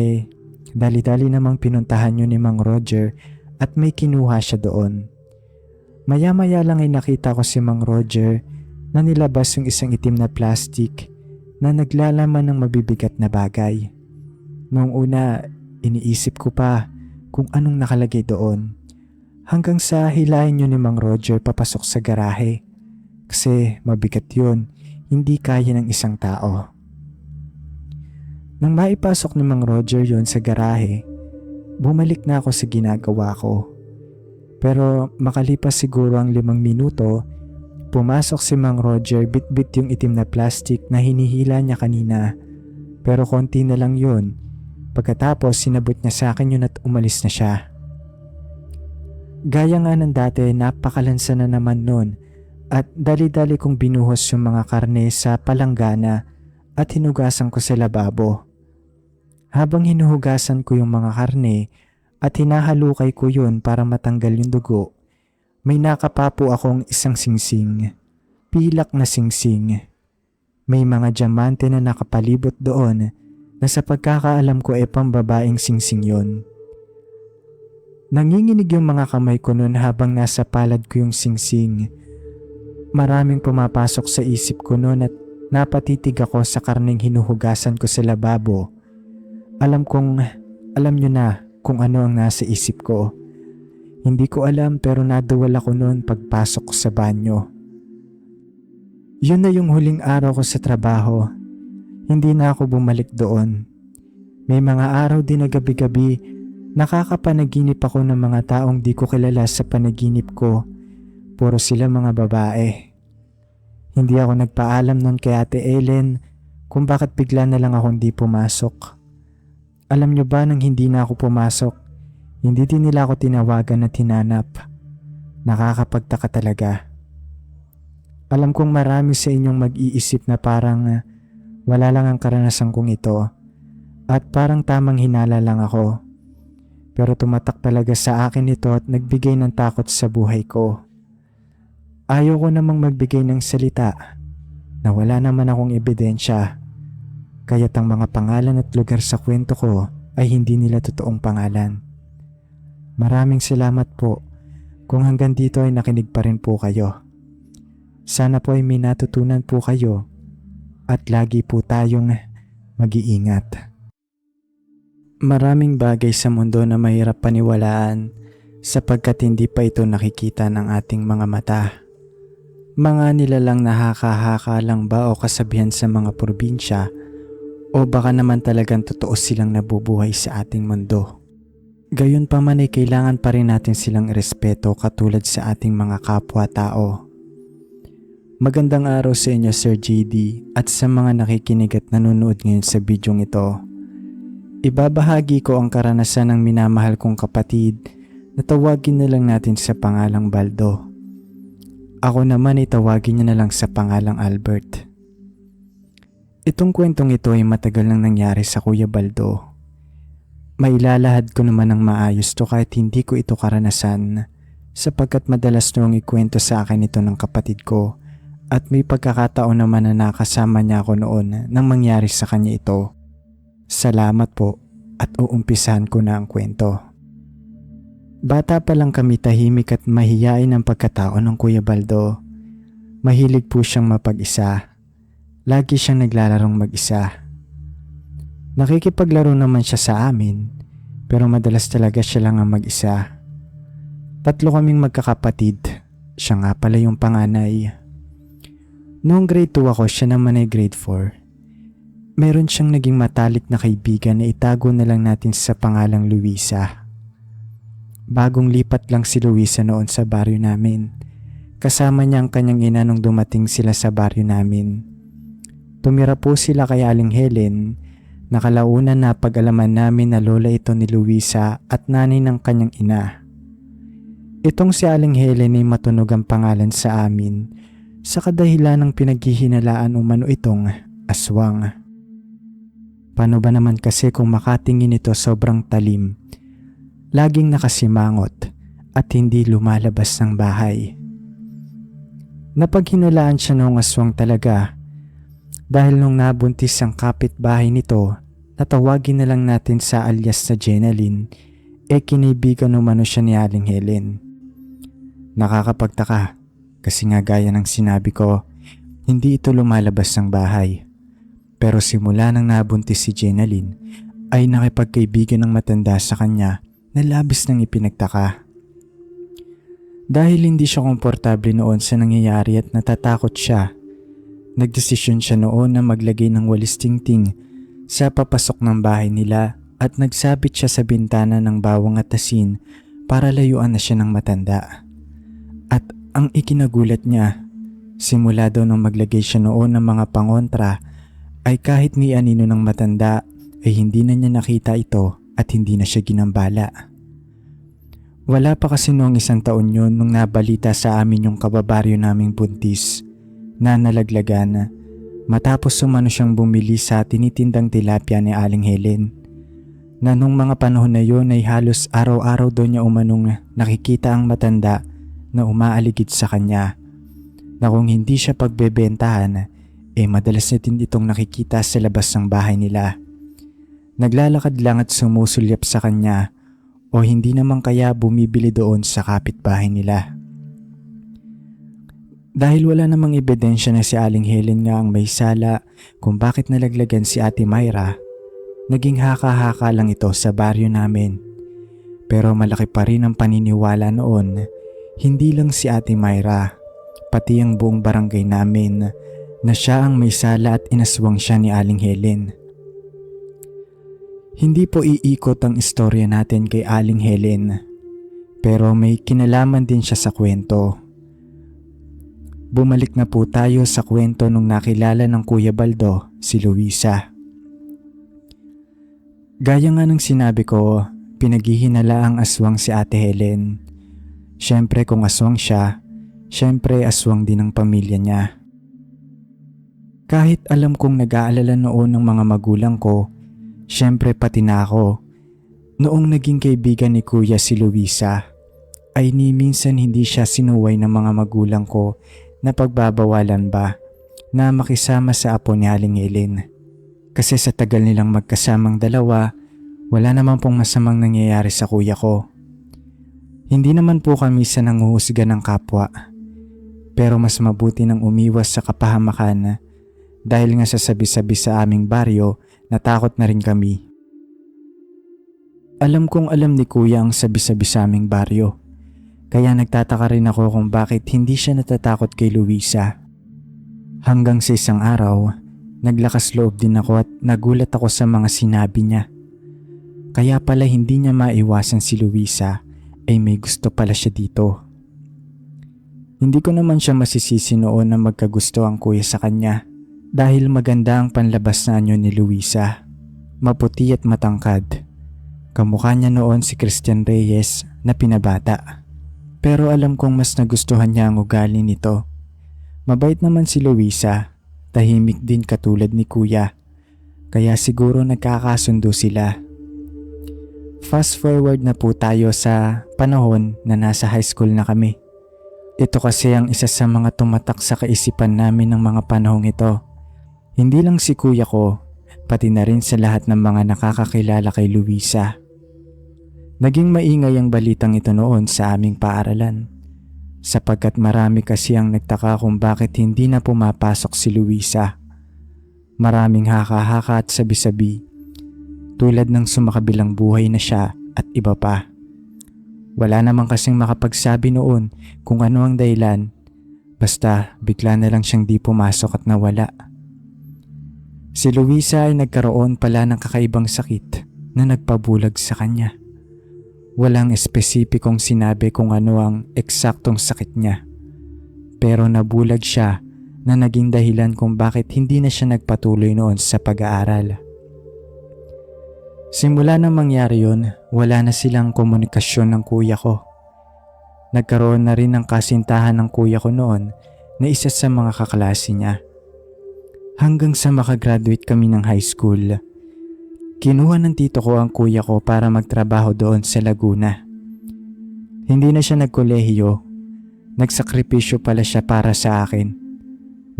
dali-dali namang pinuntahan yun ni Mang Roger at may kinuha siya doon. Maya-maya lang ay nakita ko si Mang Roger na nilabas yung isang itim na plastic na naglalaman ng mabibigat na bagay. Noong una, iniisip ko pa kung anong nakalagay doon. Hanggang sa hilahin yun ni Mang Roger papasok sa garahe. Kasi mabigat yun, hindi kaya ng isang tao. Nang maipasok ni Mang Roger yun sa garahe, bumalik na ako sa ginagawa ko. Pero makalipas siguro ang 5 minuto, pumasok si Mang Roger, bit-bit yung itim na plastic na hinihila niya kanina. Pero konti na lang yun. Pagkatapos sinabot niya sa akin yun at umalis na siya. Gaya nga ng dati, napakalansa na naman nun at dali-dali kong binuhos yung mga karne sa palanggana at hinugasan ko sa lababo. Habang hinuhugasan ko yung mga karne at hinahalukay ko yun para matanggal yung dugo, may nakapapo akong isang singsing, pilak na singsing. May mga diamante na nakapalibot doon na sa pagkakaalam ko pambabaeng singsing yon. Nanginginig yung mga kamay ko noon habang nasa palad ko yung singsing. Maraming pumapasok sa isip ko noon at napatitig ako sa karneng hinuhugasan ko sa lababo. Alam nyo na kung ano ang nasa isip ko. Hindi ko alam pero naduwal ako noon pagpasok ko sa banyo. Yun na yung huling araw ko sa trabaho. Hindi na ako bumalik doon. May mga araw din na gabi-gabi nakakapanaginip ako ng mga taong di ko kilala sa panaginip ko. Puro sila mga babae. Hindi ako nagpaalam noon kay Ate Ellen kung bakit bigla na lang akong di pumasok. Alam nyo ba nang hindi na ako pumasok, hindi din nila ako tinawagan at hinanap. Nakakapagtaka talaga. Alam kong marami sa inyong mag-iisip na parang wala lang ang karanasan kong ito at parang tamang hinala lang ako. Pero tumatak talaga sa akin ito at nagbigay ng takot sa buhay ko. Ayaw ko namang magbigay ng salita na wala naman akong ebidensya. Kaya't ang mga pangalan at lugar sa kwento ko ay hindi nila totoong pangalan. Maraming salamat po kung hanggang dito ay nakinig pa rin po kayo. Sana po ay may natutunan po kayo at lagi po tayong mag-iingat. Maraming bagay sa mundo na mahirap paniwalaan sapagkat hindi pa ito nakikita ng ating mga mata. Mga nilalang nakakahaka lang ba o kasabihan sa mga probinsya, o baka naman talagang totoo silang nabubuhay sa ating mundo? Gayon pa man ay kailangan pa rin natin silang irespeto katulad sa ating mga kapwa-tao. Magandang araw sa inyo, Sir JD, at sa mga nakikinig at nanonood ngayon sa bidyong ito. Ibabahagi ko ang karanasan ng minamahal kong kapatid na tawagin na lang natin sa pangalang Baldo. Ako naman ay tawagin niya na lang sa pangalang Albert. Itong kwentong ito ay matagal nang nangyari sa Kuya Baldo. Mailalahad ko naman ng maayos to kahit hindi ko ito karanasan, sapagkat madalas noong ikwento sa akin ito ng kapatid ko. At may pagkakataon naman na nakasama niya ako noon nang mangyari sa kanya ito. Salamat po at uumpisahan ko na ang kwento. Bata pa lang kami, tahimik at mahiyain ang pagkatao ng Kuya Baldo. Mahilig po siyang mapag-isa. Lagi siyang naglalarong mag-isa. Nakikipaglaro naman siya sa amin, pero madalas talaga siya lang ang mag-isa. 3 kaming magkakapatid. Siya nga pala yung panganay. Noong grade 2 ako, siya naman ay grade 4. Meron siyang naging matalik na kaibigan na itago na lang natin sa pangalang Luisa. Bagong lipat lang si Luisa noon sa baryo namin. Kasama niya ang kanyang ina nung dumating sila sa baryo namin. Tumira po sila kay Aling Helen. Nakalaunan na pag-alaman namin na lola ito ni Luisa at nanay ng kanyang ina. Itong si Aling Helen ay matunog ang pangalan sa amin sa kadahilan ng pinaghihinalaan umano itong aswang. Paano ba naman kasi kung makatingin ito sobrang talim, laging nakasimangot at hindi lumalabas ng bahay. Napaghinalaan siya noong aswang talaga dahil nung nabuntis ang kapitbahay nito, natawagin na lang natin sa alias na Jenaline, kinaibigan umano siya ni Aling Helen. Nakakapagtaka. Kasi nga gaya ng sinabi ko, hindi ito lumalabas ng bahay. Pero simula nang nabuntis si Jenaline, ay nakipagkaibigan ng matanda sa kanya na labis nang ipinagtaka. Dahil hindi siya komportable noon sa nangyayari at natatakot siya, nagdesisyon siya noon na maglagay ng walis tingting sa papasok ng bahay nila at nagsabit siya sa bintana ng bawang at asin para layuan na siya ng matanda. At ang ikinagulat niya, simula daw nang maglagay siya noon ng mga pangontra, ay kahit ni anino ng matanda ay hindi na niya nakita ito at hindi na siya ginambala. Wala pa kasi noong 1 taon yun nung nabalita sa amin yung kababaryo naming buntis na nalaglagan matapos umano siyang bumili sa tinitindang tilapia ni Aling Helen. Na nung mga panahon na yun ay halos araw-araw daw niya umanong nakikita ang matanda na umaaligid sa kanya, na kung hindi siya pagbebentahan, madalas na din itong nakikita sa labas ng bahay nila. Naglalakad lang at sumusulyap sa kanya o hindi naman kaya bumibili doon sa kapitbahay nila. Dahil wala namang ebidensya na si Aling Helen nga ang may sala kung bakit nalaglagan si Ate Myra, naging haka-haka lang ito sa baryo namin. Pero malaki pa rin ang paniniwala noon. Hindi lang si Ate Myra, pati ang buong barangay namin na siya ang may sala at inaswang siya ni Aling Helen. Hindi po iikot ang istorya natin kay Aling Helen, pero may kinalaman din siya sa kwento. Bumalik na po tayo sa kwento nung nakilala ng Kuya Baldo, si Luisa. Gaya nga ng sinabi ko, pinaghihinala ang aswang si Ate Helen. Siyempre kung aswang siya, siyempre aswang din ang pamilya niya. Kahit alam kong nag-aalala noon ng mga magulang ko, siyempre pati na ako, noong naging kaibigan ni Kuya si Luisa, ay ni minsan hindi siya sinuway ng mga magulang ko na pagbabawalan ba na makisama sa apo ni Aling Helen. Kasi sa tagal nilang magkasamang dalawa, wala naman pong masamang nangyayari sa kuya ko. Hindi naman po kami sa nanguhusga ng kapwa, pero mas mabuti nang umiwas sa kapahamakan dahil nga sa sabi-sabi sa aming baryo, natakot na rin kami. Alam kong alam ni Kuya ang sabi-sabi sa aming baryo, Kaya nagtataka rin ako kung bakit hindi siya natatakot kay Luisa. Hanggang sa isang araw, naglakas loob din ako at nagulat ako sa mga sinabi niya. Kaya pala hindi niya maiwasan si Luisa ay may gusto pala siya dito. Hindi ko naman siya masisisi noon na magkagusto ang kuya sa kanya dahil maganda ang panlabas na anyo ni Luisa. Maputi at matangkad. Kamukha niya noon si Christian Reyes na pinabata. Pero alam kong mas nagustuhan niya ang ugali nito. Mabait naman si Luisa, tahimik din katulad ni kuya. Kaya siguro nagkakasundo sila. Fast forward na po tayo sa panahon na nasa high school na kami. Ito kasi ang isa sa mga tumatak sa kaisipan namin ng mga panahong ito. Hindi lang si kuya ko, pati na rin sa lahat ng mga nakakakilala kay Luisa. Naging maingay ang balitang ito noon sa aming paaralan. Sapagkat marami kasi ang nagtaka kung bakit hindi na pumapasok si Luisa. Maraming haka-haka at sabi-sabi. Tulad ng sumakabilang buhay na siya at iba pa. Wala naman kasing makapagsabi noon kung ano ang dahilan. Basta bigla na lang siyang di pumasok at nawala. Si Luisa ay nagkaroon pala ng kakaibang sakit na nagpabulag sa kanya. Walang espesipikong sinabi kung ano ang eksaktong sakit niya. Pero nabulag siya na naging dahilan kung bakit hindi na siya nagpatuloy noon sa pag-aaral. Simula nang mangyari yun, wala na silang komunikasyon ng kuya ko. Nagkaroon na rin ng kasintahan ng kuya ko noon na isa sa mga kaklase niya. Hanggang sa makagraduate kami ng high school. Kinuha ng tito ko ang kuya ko para magtrabaho doon sa Laguna. Hindi na siya nagkolehiyo. Nagsakripisyo pala siya para sa akin.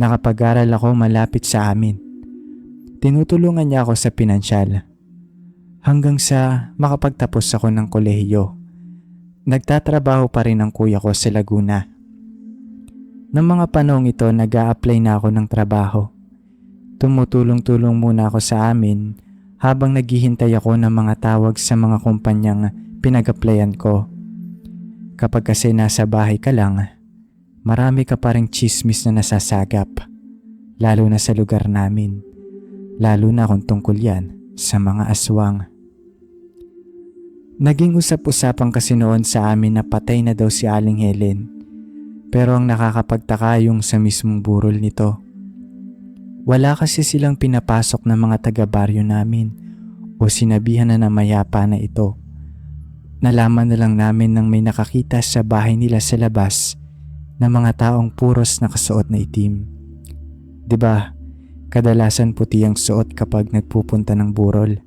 Nakapag-aral ako malapit sa amin. Tinutulungan niya ako sa pinansyal. Hanggang sa makapagtapos ako ng kolehiyo. Nagtatrabaho pa rin ang kuya ko sa Laguna. Noong mga panahong ito, nag-a-apply na ako ng trabaho. Tumutulong-tulong muna ako sa amin habang naghihintay ako ng mga tawag sa mga kumpanyang pinag-applyan ko. Kapag kasi nasa bahay ka lang, marami ka pa ring chismis na nasasagap. Lalo na sa lugar namin. Lalo na kung tungkol yan sa mga aswang. Naging usap-usapan kasi noon sa amin na patay na daw si Aling Helen. Pero ang nakakapagtaka yung sa mismong burol nito. Wala kasi silang pinapasok ng mga taga-baryo namin o sinabihan na mayapa na ito. Nalaman na lang namin nang may nakakita sa bahay nila sa labas na mga taong puros nakasuot na itim. 'Di ba? Kadalasan puti ang suot kapag nagpupunta ng burol.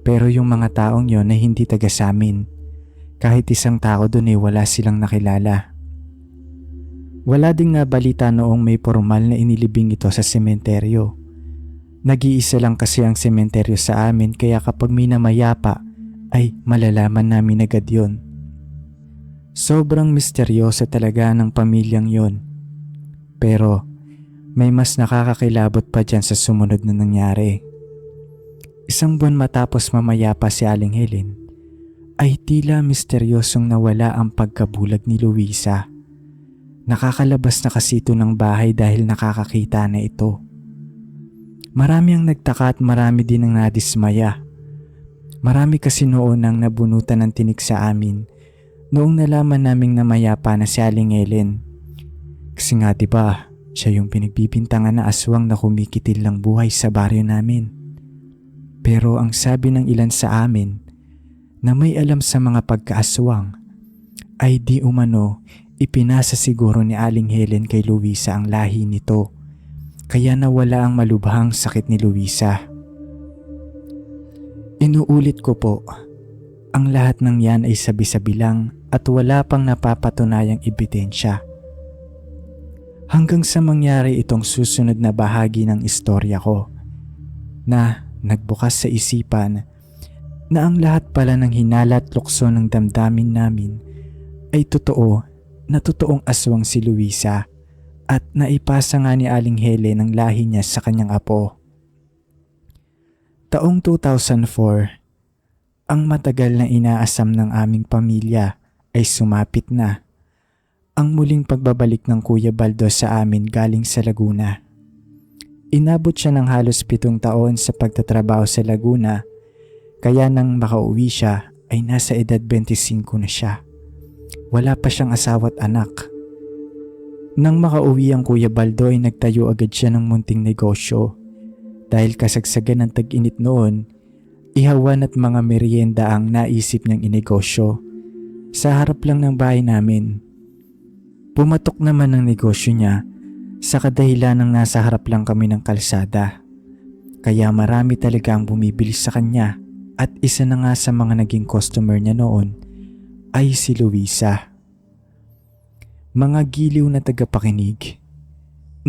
Pero yung mga taong yon ay hindi taga sa amin. Kahit isang tao doon ay wala silang nakilala. Wala ding nabalita noong may formal na inilibing ito sa sementeryo. Nag-iisa lang kasi ang sementeryo sa amin kaya kapag may namayapa ay malalaman namin agad yon. Sobrang misteryoso talaga ng pamilyang yon. Pero may mas nakakakilabot pa dyan sa sumunod na nangyari. Isang buwan matapos mamayapa si Aling Helen, ay tila misteryosong nawala ang pagkabulag ni Luisa. Nakakalabas na kasi ito ng bahay dahil nakakakita na ito. Marami ang nagtaka at marami din ang nadismaya. Marami kasi noon ang nabunutan ng tinik sa amin noong nalaman naming namayapa na si Aling Helen. Kasi nga diba, siya yung pinagbibintangan na aswang na kumikitil ng buhay sa baryo namin. Pero ang sabi ng ilan sa amin na may alam sa mga pagkaaswang ay di umano ipinasa siguro ni Aling Helen kay Luisa ang lahi nito. Kaya nawala ang malubhang sakit ni Luisa. Inuulit ko po, ang lahat ng yan ay sabi-sabi lang at wala pang napapatunayang ebidensya. Hanggang sa mangyari itong susunod na bahagi ng istorya ko na nagbukas sa isipan na ang lahat pala ng hinala at lukso ng damdamin namin ay totoo na totoong aswang si Luisa at naipasa nga ni Aling Helen ang lahi niya sa kanyang apo. Taong 2004, ang matagal na inaasam ng aming pamilya ay sumapit na. Ang muling pagbabalik ng Kuya Baldo sa amin galing sa Laguna. Inabot siya ng halos 7 taon sa pagtatrabaho sa Laguna, kaya nang makauwi siya ay nasa edad 25 na siya. Wala pa siyang asawa at anak. Nang makauwi ang Kuya Baldo ay nagtayo agad siya ng munting negosyo. Dahil kasagsagan ng tag-init noon, ihawan at mga merienda ang naisip niyang inegosyo. Sa harap lang ng bahay namin. Pumatok naman ang negosyo niya sa kadahilan ng nasa harap lang kami ng kalsada. Kaya marami talaga ang bumibili sa kanya at isa na nga sa mga naging customer niya noon ay si Luisa. Mga giliw na tagapakinig,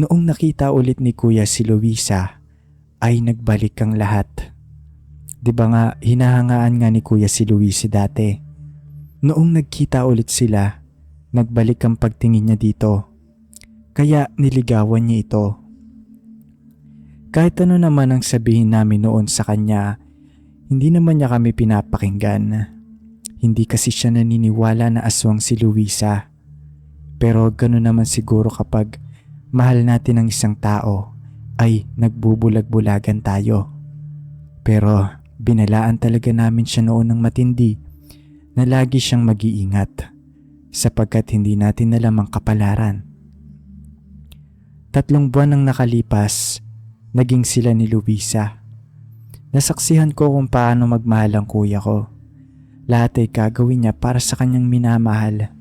noong nakita ulit ni Kuya si Luisa ay nagbalik ang lahat. Di ba nga hinahangaan nga ni Kuya si Luisa dati? Noong nagkita ulit sila, nagbalik ang pagtingin niya dito. Kaya niligawan niya ito. Kahit ano naman ang sabihin namin noon sa kanya, hindi naman niya kami pinapakinggan. Hindi kasi siya naniniwala na aswang si Luisa. Pero gano'n naman siguro kapag mahal natin ang isang tao ay nagbubulag-bulagan tayo. Pero binalaan talaga namin siya noon ng matindi na lagi siyang mag-iingat. Sapagkat hindi natin alam ang kapalaran. 3 buwan nang nakalipas, naging sila ni Luisa. Nasaksihan ko kung paano magmahal ang kuya ko. Lahat ay gagawin niya para sa kanyang minamahal.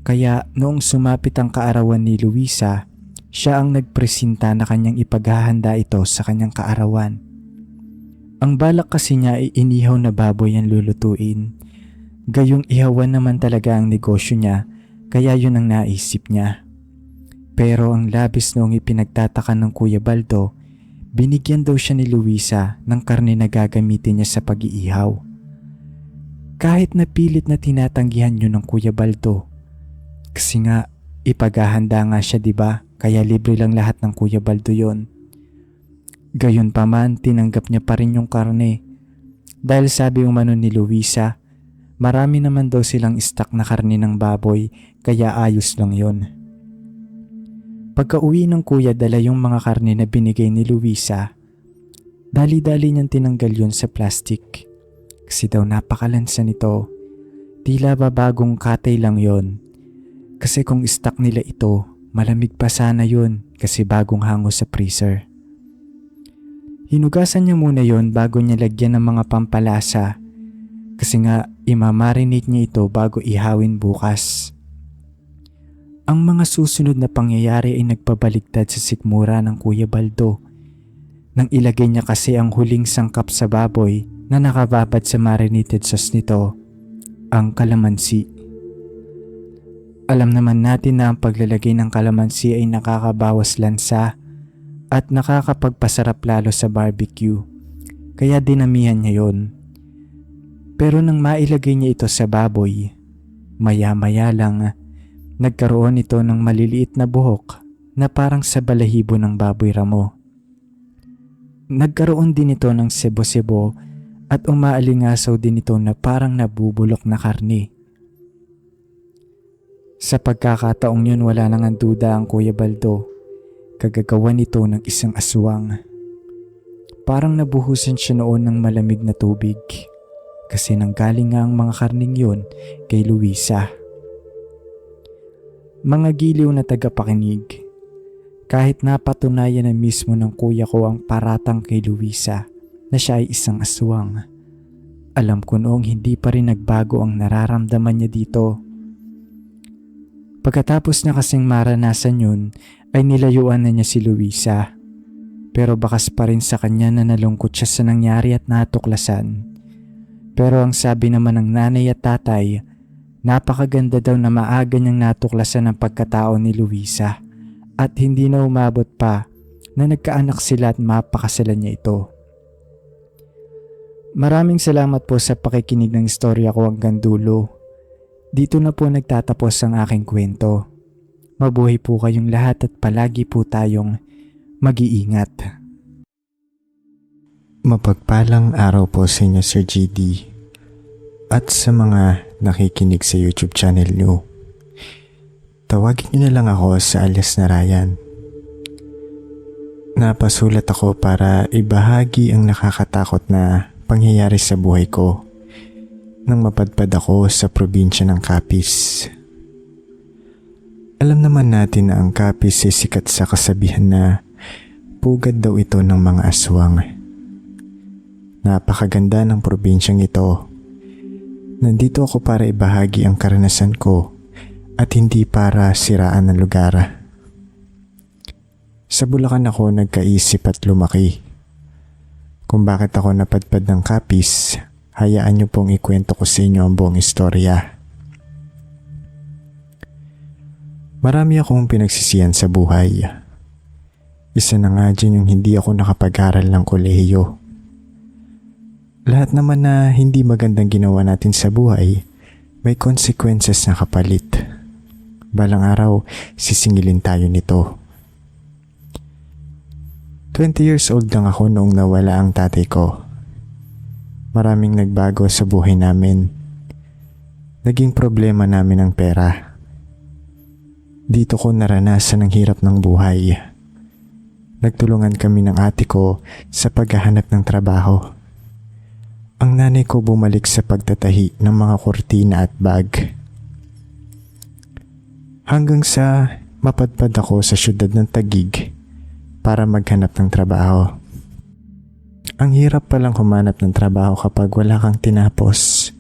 Kaya noong sumapit ang kaarawan ni Luisa, siya ang nagpresenta na kanyang ipaghahanda ito sa kanyang kaarawan. Ang balak kasi niya ay inihaw na baboy ang lulutuin. Gayong ihawan naman talaga ang negosyo niya, kaya yun ang naisip niya. Pero ang labis noong ipinagtataka ng Kuya Baldo, binigyan daw siya ni Luisa ng karne na gagamitin niya sa pag-iihaw. Kahit napilit na tinatanggihan yun ng Kuya Baldo. Kasi nga, ipaghahanda nga siya diba, kaya libre lang lahat ng Kuya Baldo yun. Gayon pa man, tinanggap niya pa rin yung karne. Dahil sabi umano ni Luisa, marami naman daw silang stock na karne ng baboy, kaya ayos lang yon. Pagka-uwi ng kuya dala yung mga karne na binigay ni Luisa, dali-dali niyang tinanggal yon sa plastic. Kasi daw napakalansa nito, tila ba bagong katay lang yon. Kasi kung stock nila ito, malamig pa sana yon kasi bagong hango sa freezer. Hinugasan niya muna yon bago niya lagyan ng mga pampalasa. Kasi nga, imamarinate niya ito bago ihawin bukas. Ang mga susunod na pangyayari ay nagpabaliktad sa sikmura ng Kuya Baldo. Nang ilagay niya kasi ang huling sangkap sa baboy na nakababad sa marinated sauce nito, ang kalamansi. Alam naman natin na ang paglalagay ng kalamansi ay nakakabawas lansa at nakakapagpasarap lalo sa barbecue. Kaya dinamihan niya yon. Pero nang mailagay niya ito sa baboy, maya-maya lang nagkaroon ito ng maliliit na buhok na parang sa balahibo ng baboy ramo. Nagkaroon din ito ng sebo-sebo at umaalingasaw din ito na parang nabubulok na karne. Sa pagkakataong yun wala nang ang duda ang Kuya Baldo. Kagagawan ito ng isang aswang. Parang nabuhusan siya noon ng malamig na tubig. Kasi nanggaling nga ang mga karning yun kay Luisa. Mga giliw na tagapakinig, kahit napatunayan na mismo ng kuya ko ang paratang kay Luisa na siya ay isang aswang, alam ko noong hindi pa rin nagbago ang nararamdaman niya dito. Pagkatapos na kasing maranasan yun, ay nilayuan na niya si Luisa. Pero bakas pa rin sa kanya na nalungkot siya sa nangyari at natuklasan. Pero ang sabi naman ng nanay at tatay, napakaganda daw na maaga niyang natuklasan ang pagkatao ni Luisa at hindi na umabot pa na nagkaanak sila at mapakasalan niya ito. Maraming salamat po sa pakikinig ng istorya ko hanggang dulo. Dito na po nagtatapos ang aking kwento. Mabuhay po kayong lahat at palagi po tayong mag-iingat. Mapagpalang araw po sa inyo, Sir GD. at sa mga nakikinig sa YouTube channel nyo. Tawagin nyo na lang ako sa alias na Ryan. Napasulat ako para ibahagi ang nakakatakot na pangyayari sa buhay ko nang mapadpad ako sa probinsya ng Capiz. Alam naman natin na ang Capiz ay sikat sa kasabihan na pugad daw ito ng mga aswang. Napakaganda ng probinsyang ito. Nandito ako para ibahagi ang karanasan ko at hindi para siraan ng lugar. Sa Bulacan ako nagkaisip at lumaki. Kung bakit ako napadpad ng Capiz, hayaan niyo pong ikwento ko sa inyo ang buong istorya. Marami akong pinagsisihan sa buhay. Isa na nga dyan yung hindi ako nakapag-aral ng kolehiyo. Lahat naman na hindi magandang ginawa natin sa buhay, may consequences na kapalit. Balang araw, sisingilin tayo nito. 20 years old lang ako noong nawala ang tatay ko. Maraming nagbago sa buhay namin. Naging problema namin ang pera. Dito ko naranasan ang hirap ng buhay. Nagtulungan kami ng ate ko sa paghahanap ng trabaho. Ang nanay ko bumalik sa pagtatahi ng mga kurtina at bag. Hanggang sa mapadpad ako sa syudad ng Taguig para maghanap ng trabaho. Ang hirap palang humanap ng trabaho kapag wala kang tinapos.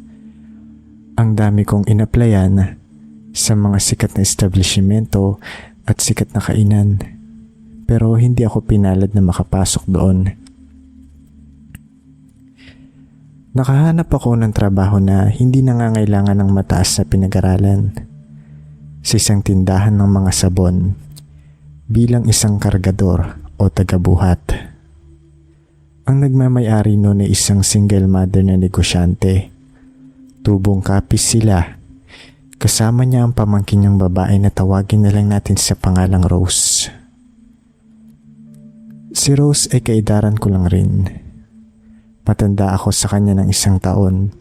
Ang dami kong inaplayan sa mga sikat na establishmento at sikat na kainan, pero hindi ako pinalad na makapasok doon. Nakahanap ako ng trabaho na hindi nangangailangan ng mataas na pinag-aralan. Sa isang tindahan ng mga sabon, bilang isang kargador o tagabuhat. Ang nagmamay-ari noon ay isang single mother na negosyante. Tubong Capiz sila. Kasama niya ang pamangkin niyang babae na tawagin na lang natin sa pangalang Rose. Si Rose ay kaedaran ko lang rin. Matanda ako sa kanya ng 1 taon.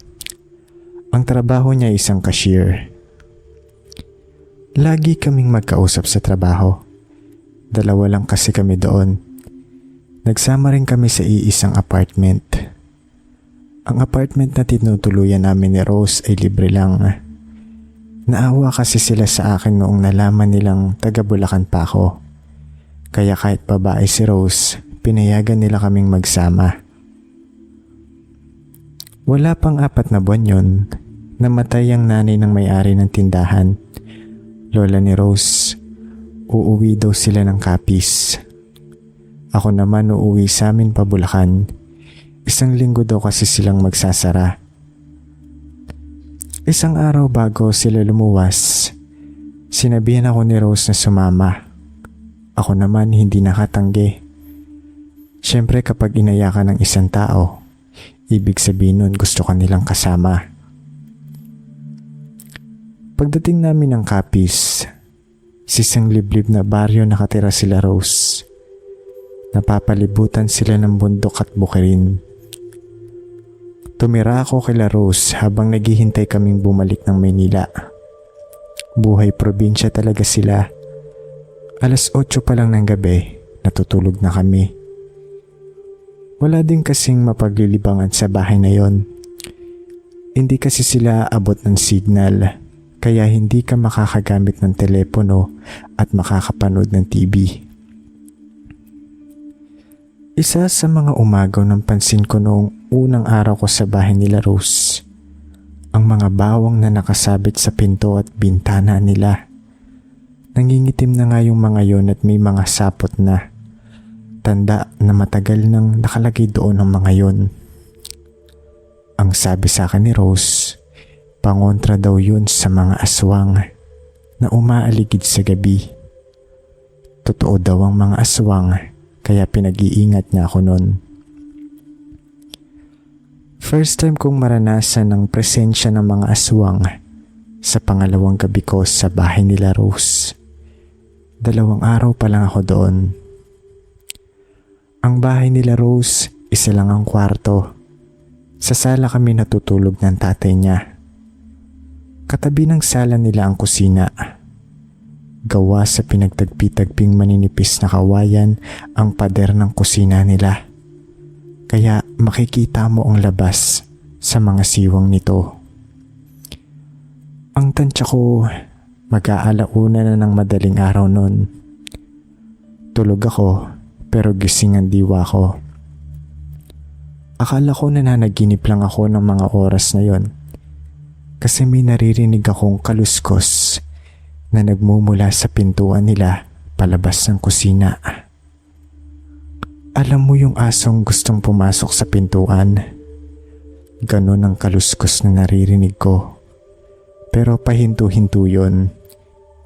Ang trabaho niya ay isang cashier. Lagi kaming magkausap sa trabaho. 2 lang kasi kami doon. Nagsama rin kami sa iisang apartment. Ang apartment na tinutuluyan namin ni Rose ay libre lang. Naawa kasi sila sa akin noong nalaman nilang taga Bulacan pa ako. Kaya kahit babae si Rose, pinayagan nila kaming magsama. Wala pang 4 na buwan yun, namatay ang nanay ng may-ari ng tindahan. Lola ni Rose, uuwi daw sila ng Capiz. Ako naman uuwi sa amin pa Bulacan. 1 linggo daw kasi silang magsasara. 1 araw bago sila lumuwas, sinabihan ako ni Rose na sumama. Ako naman hindi nakatanggi. Siyempre kapag inaya ka ng isang tao, ibig sabihin nun gusto ka nilang kasama. Pagdating namin ng Capiz, sa isang liblib na baryo nakatira sila Rose. Napapalibutan sila ng bundok at bukirin. Tumira ako kila Rose habang naghihintay kaming bumalik ng Maynila. Buhay probinsya talaga sila. 8:00 pa lang ng gabi, natutulog na kami. Wala din kasing mapaglilibangan sa bahay na yon. Hindi kasi sila abot ng signal, kaya hindi ka makakagamit ng telepono at makakapanood ng TV. Isa sa mga umagaw ng pansin ko noong unang araw ko sa bahay nila Rose, ang mga bawang na nakasabit sa pinto at bintana nila. Nangingitim na nga yung mga yon at may mga sapot na. Tanda na matagal nang nakalagay doon ang mga yon. Ang sabi sa akin ni Rose, pangontra daw yun sa mga aswang na umaaligid sa gabi. Totoo daw ang mga aswang, kaya pinag-iingat niya ako nun. First time kong maranasan ang presensya ng mga aswang sa pangalawang gabi ko sa bahay nila Rose. 2 araw pa lang ako doon. Ang bahay nila Rose, 1 lang ang kwarto. Sa sala kami natutulog ng tatay niya. Katabi ng sala nila ang kusina. Gawa sa pinagtagpi-tagping maninipis na kawayan ang pader ng kusina nila. Kaya makikita mo ang labas sa mga siwang nito. Ang tansya ko, mag-aalauna na ng madaling araw noon. Tulog ako pero gising ang diwa ko. Akala ko nananaginip lang ako ng mga oras na yon. Kasi may naririnig akong kaluskos na nagmumula sa pintuan nila palabas ng kusina. Alam mo yung asong gustong pumasok sa pintuan? Ganon ang kaluskos na naririnig ko. Pero pahinto-hinto yun.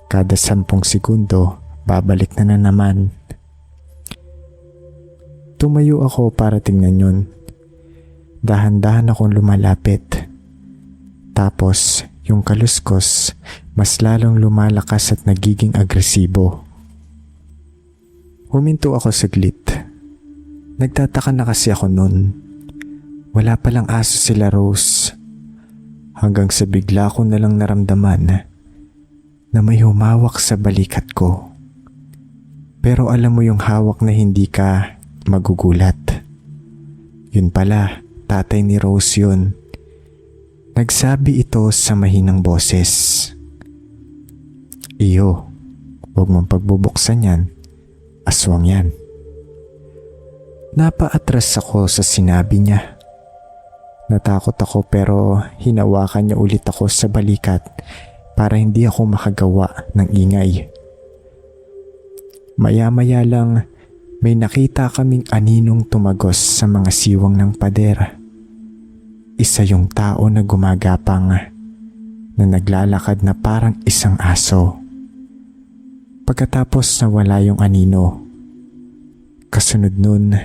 Kada 10 segundo, babalik na naman. Tumayo ako para tingnan yun. Dahan-dahan akong lumalapit. Tapos, yung kaluskos, mas lalong lumalakas at nagiging agresibo. Huminto ako saglit. Nagtataka na kasi ako nun. Wala palang aso sila Rose. Hanggang sa bigla ko nalang naramdaman na may humawak sa balikat ko. Pero alam mo yung hawak na hindi ka magugulat. Yun pala, tatay ni Rose yun. Nagsabi ito sa mahinang boses. Iyo, huwag mong pagbubuksan yan. Aswang yan. Napaatras ako sa sinabi niya. Natakot ako pero hinawakan niya ulit ako sa balikat para hindi ako makagawa ng ingay. Maya-maya lang may nakita kaming aninong tumagos sa mga siwang ng pader. Isa yung tao na gumagapang na naglalakad na parang isang aso. Pagkatapos nawala yung anino. Kasunod nun,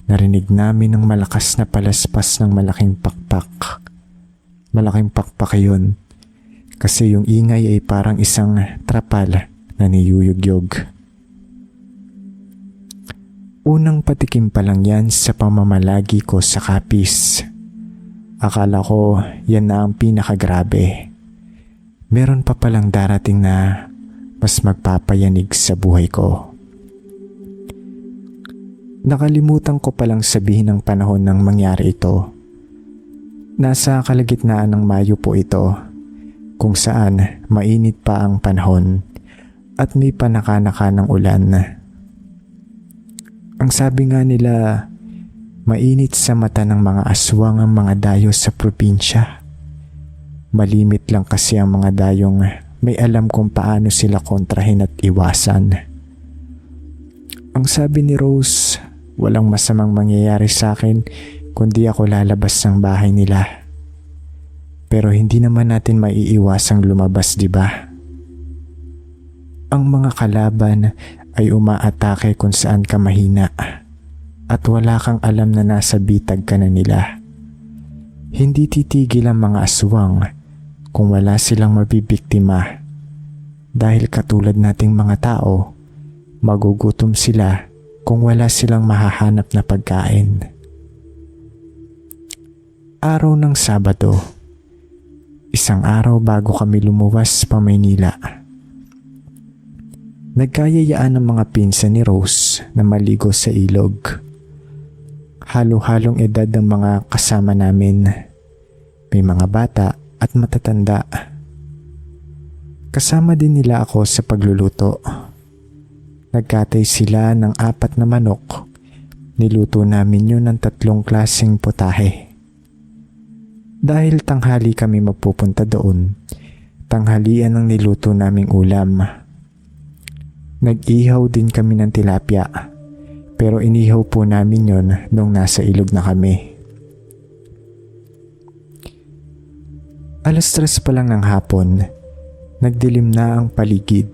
narinig namin ang malakas na palaspas ng malaking pakpak. Malaking pakpak yun kasi yung ingay ay parang isang trapal na niyuyugyog. Unang patikim pa lang yan sa pamamalagi ko sa Capiz. Akala ko yan na ang pinakagrabe. Meron pa palang darating na mas magpapayanig sa buhay ko. Nakalimutan ko palang sabihin ng panahon nang mangyari ito. Nasa kalagitnaan ng Mayo po ito, kung saan mainit pa ang panahon at may panaka-naka ng ulan. Ang sabi nga nila, mainit sa mata ng mga aswang ang mga dayo sa probinsya. Malimit lang kasi ang mga dayong may alam kung paano sila kontrahin at iwasan. Ang sabi ni Rose, walang masamang mangyayari sa akin kundi ako lalabas ng bahay nila. Pero hindi naman natin maiiwasang lumabas, di ba? Ang mga kalaban ay umaatake kung saan ka mahina at wala kang alam na nasa bitag ka na nila. Hindi titigil ang mga aswang kung wala silang mabibiktima dahil katulad nating mga tao, magugutom sila kung wala silang mahahanap na pagkain. Araw ng Sabado, isang araw bago kami lumuwas pa Maynila. Nagkayayaan ng mga pinsan ni Rose na maligo sa ilog. Halo-halong edad ng mga kasama namin. May mga bata at matatanda. Kasama din nila ako sa pagluluto. Nagkatay sila ng 4 na manok. Niluto namin yun ng 3 klaseng putahe. Dahil tanghali kami magpupunta doon, tanghalian ang niluto naming ulam. Nag-ihaw din kami ng tilapia, pero inihaw po namin yon nung nasa ilog na kami. 3:00 pa lang ng hapon, nagdilim na ang paligid.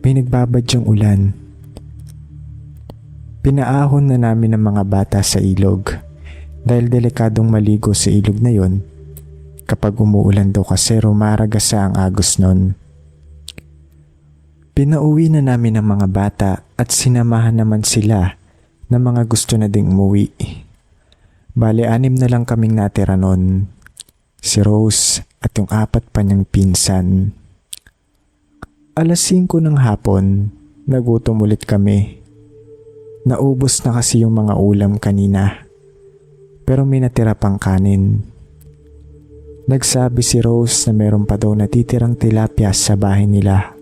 May nagbabadyang ulan. Pinaahon na namin ang mga bata sa ilog dahil delikadong maligo sa ilog na yon. Kapag umuulan daw kasi rumaragasa ang agos nun. Pinauwi na namin ang mga bata at sinamahan naman sila ng mga gusto na ding umuwi. Bale, 6 na lang kaming natira nun. Si Rose at yung 4 pa niyang pinsan. 5:00 ng hapon, nagutom ulit kami. Naubos na kasi yung mga ulam kanina. Pero may natira pang kanin. Nagsabi si Rose na meron pa daw natitirang tilapia sa bahay nila.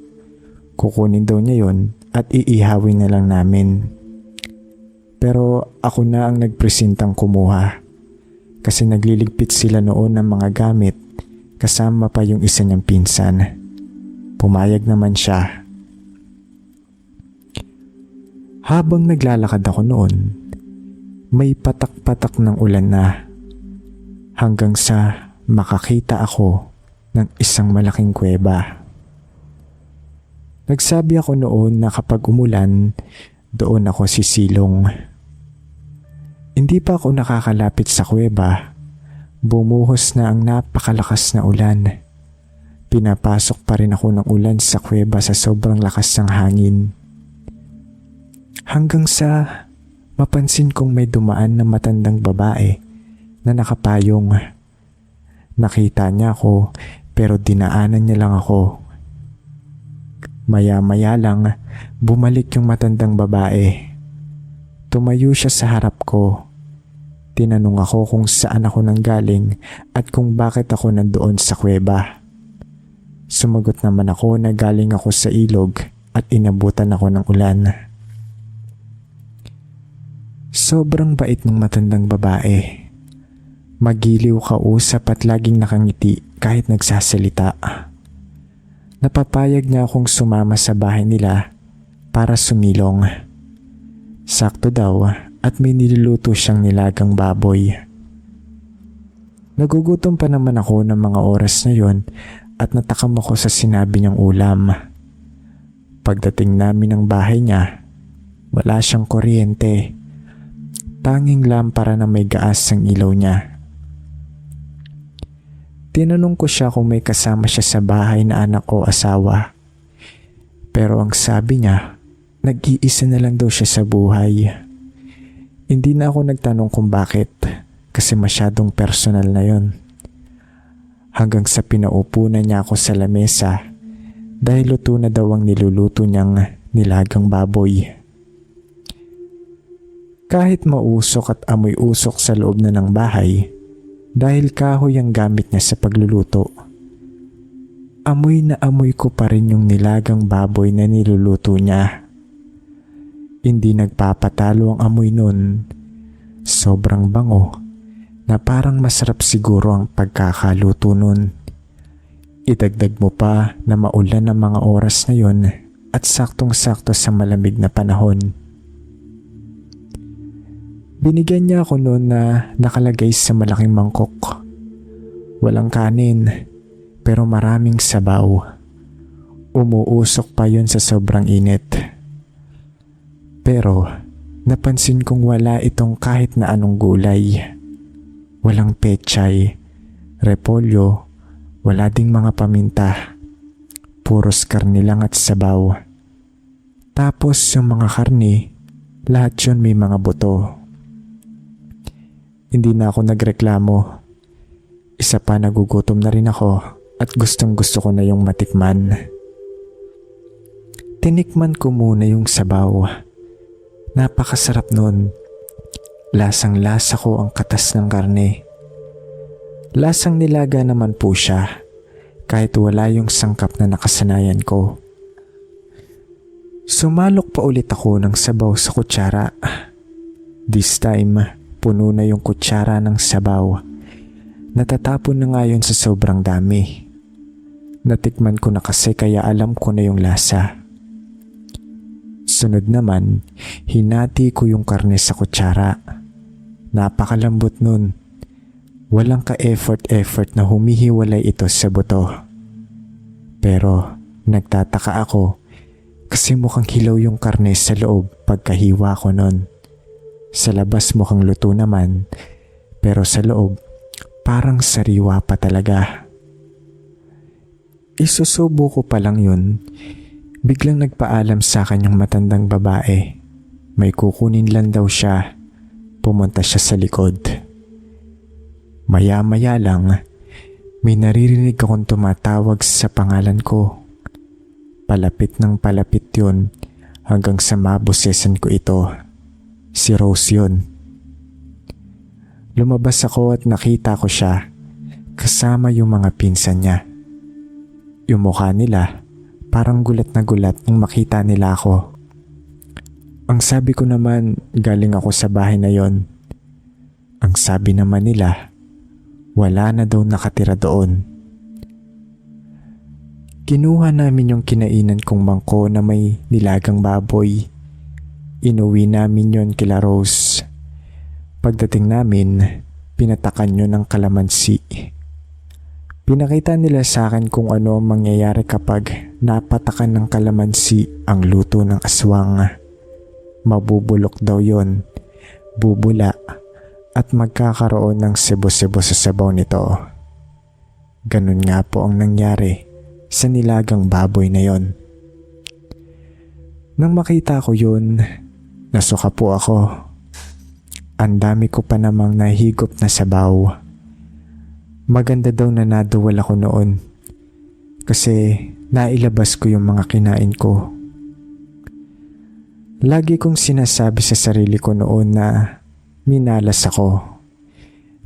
Kukunin daw niya yon at iihawin na lang namin. Pero ako na ang nagpresentang kumuha. Kasi nagliligpit sila noon ng mga gamit kasama pa yung isa niyang pinsan. Pumayag naman siya. Habang naglalakad ako noon, may patak-patak ng ulan na hanggang sa makakita ako ng isang malaking kuweba. Nagsabi ako noon na kapag umulan, doon ako sisilong. Hindi pa ako nakakalapit sa kuweba, bumuhos na ang napakalakas na ulan. Pinapasok pa rin ako ng ulan sa kuweba sa sobrang lakas ng hangin. Hanggang sa mapansin kong may dumaan na matandang babae na nakapayong. Nakita niya ako pero dinaanan niya lang ako. Maya-maya lang bumalik yung matandang babae. Tumayo siya sa harap ko. Tinanong ako kung saan ako nanggaling at kung bakit ako nandoon sa kuweba. Sumagot naman ako na galing ako sa ilog at inabutan ako ng ulan. Sobrang bait ng matandang babae. Magiliw kausap at laging nakangiti kahit nagsasalita. Napapayag niya akong sumama sa bahay nila para sumilong. Sakto daw at may niluluto siyang nilagang baboy. Nagugutom pa naman ako ng mga oras na yon at natakam ako sa sinabi niyang ulam. Pagdating namin ng bahay niya, wala siyang kuryente. Tanging lampara na may gaas ang ilaw niya. Tinanong ko siya kung may kasama siya sa bahay na anak o asawa. Pero ang sabi niya, nag-iisa na lang daw siya sa buhay. Hindi na ako nagtanong kung bakit kasi masyadong personal na yon. Hanggang sa pinaupo na niya ako sa lamesa dahil luto na daw ang niluluto niyang nilagang baboy. Kahit mausok at amoy usok sa loob na ng bahay dahil kahoy ang gamit niya sa pagluluto, amoy na amoy ko pa rin yung nilagang baboy na niluluto niya. Hindi nagpapatalo ang amoy nun. Sobrang bango na parang masarap siguro ang pagkakaluto nun. Idagdag mo pa na maulan ang mga oras na yon at saktong-sakto sa malamig na panahon. Binigyan niya ako noon na nakalagay sa malaking mangkok. Walang kanin, pero maraming sabaw. Umuusok pa yun sa sobrang init. Pero napansin kong wala itong kahit na anong gulay. Walang pechay, repolyo, wala ding mga paminta. Puros karne lang at sabaw. Tapos yung mga karne, lahat yun may mga buto. Hindi na ako nagreklamo. Isa pa, nagugutom na rin ako at gustong gusto ko na yung matikman. Tinikman ko muna yung sabaw. Napakasarap nun. Lasang-lasa ko ang katas ng karne. Lasang nilaga naman po siya kahit wala yung sangkap na nakasanayan ko. Sumalok pa ulit ako ng sabaw sa kutsara. This time, puno na yung kutsara ng sabaw. Natatapon na nga yun sa sobrang dami. Natikman ko na kasi kaya alam ko na yung lasa. Sunod naman, hinati ko yung karne sa kutsara. Napakalambot nun. Walang ka-effort na humihiwalay ito sa buto. Pero nagtataka ako kasi mukhang hilaw yung karne sa loob pagkahiwa ko nun. Sa labas mukhang luto naman, pero sa loob parang sariwa pa talaga. Isusubo ko pa lang yun, biglang nagpaalam sa akin yung matandang babae. May kukunin lang daw siya. Pumunta siya sa likod. Maya-maya lang, may naririnig akong tumatawag sa pangalan ko. Palapit ng palapit yun hanggang sa mabosesan ko ito. Si Rose yun. Lumabas ako at nakita ko siya kasama yung mga pinsan niya. Yung mukha nila parang gulat na gulat nung makita nila ako. Ang sabi ko naman, galing ako sa bahay na yon. Ang sabi naman nila, wala na daw nakatira doon. Kinuha namin yung kinainan kong mangko na may nilagang baboy. Inuwi namin yon kila Rose. Pagdating namin, pinatakan yun ng kalamansi. Pinakita nila sa akin kung ano ang mangyayari kapag napatakan ng kalamansi ang luto ng aswang. Mabubulok daw yon, bubula, at magkakaroon ng sebo-sebo sa sabaw nito. Ganun nga po ang nangyari sa nilagang baboy na yon. Nang makita ko yun, nasuka po ako. Ang dami ko pa namang nahigop na sabaw. Maganda daw na naduwal ako noon kasi nailabas ko yung mga kinain ko. Lagi kong sinasabi sa sarili ko noon na minalas ako,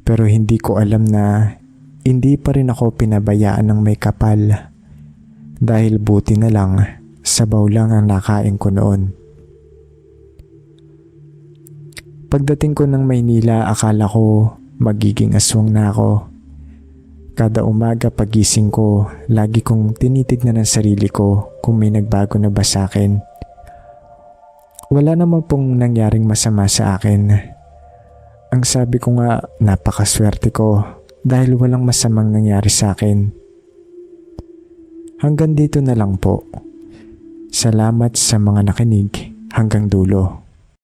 pero hindi ko alam na hindi pa rin ako pinabayaan ng may kapal dahil buti na lang sabaw lang ang nakain ko noon. Pagdating ko ng Maynila, akala ko magiging aswang na ako. Kada umaga pagising ko, lagi kong tinitignan ang sarili ko kung may nagbago na ba sa akin. Wala naman pong nangyaring masama sa akin. Ang sabi ko nga, napakaswerte ko dahil walang masamang nangyari sa akin. Hanggang dito na lang po. Salamat sa mga nakinig hanggang dulo.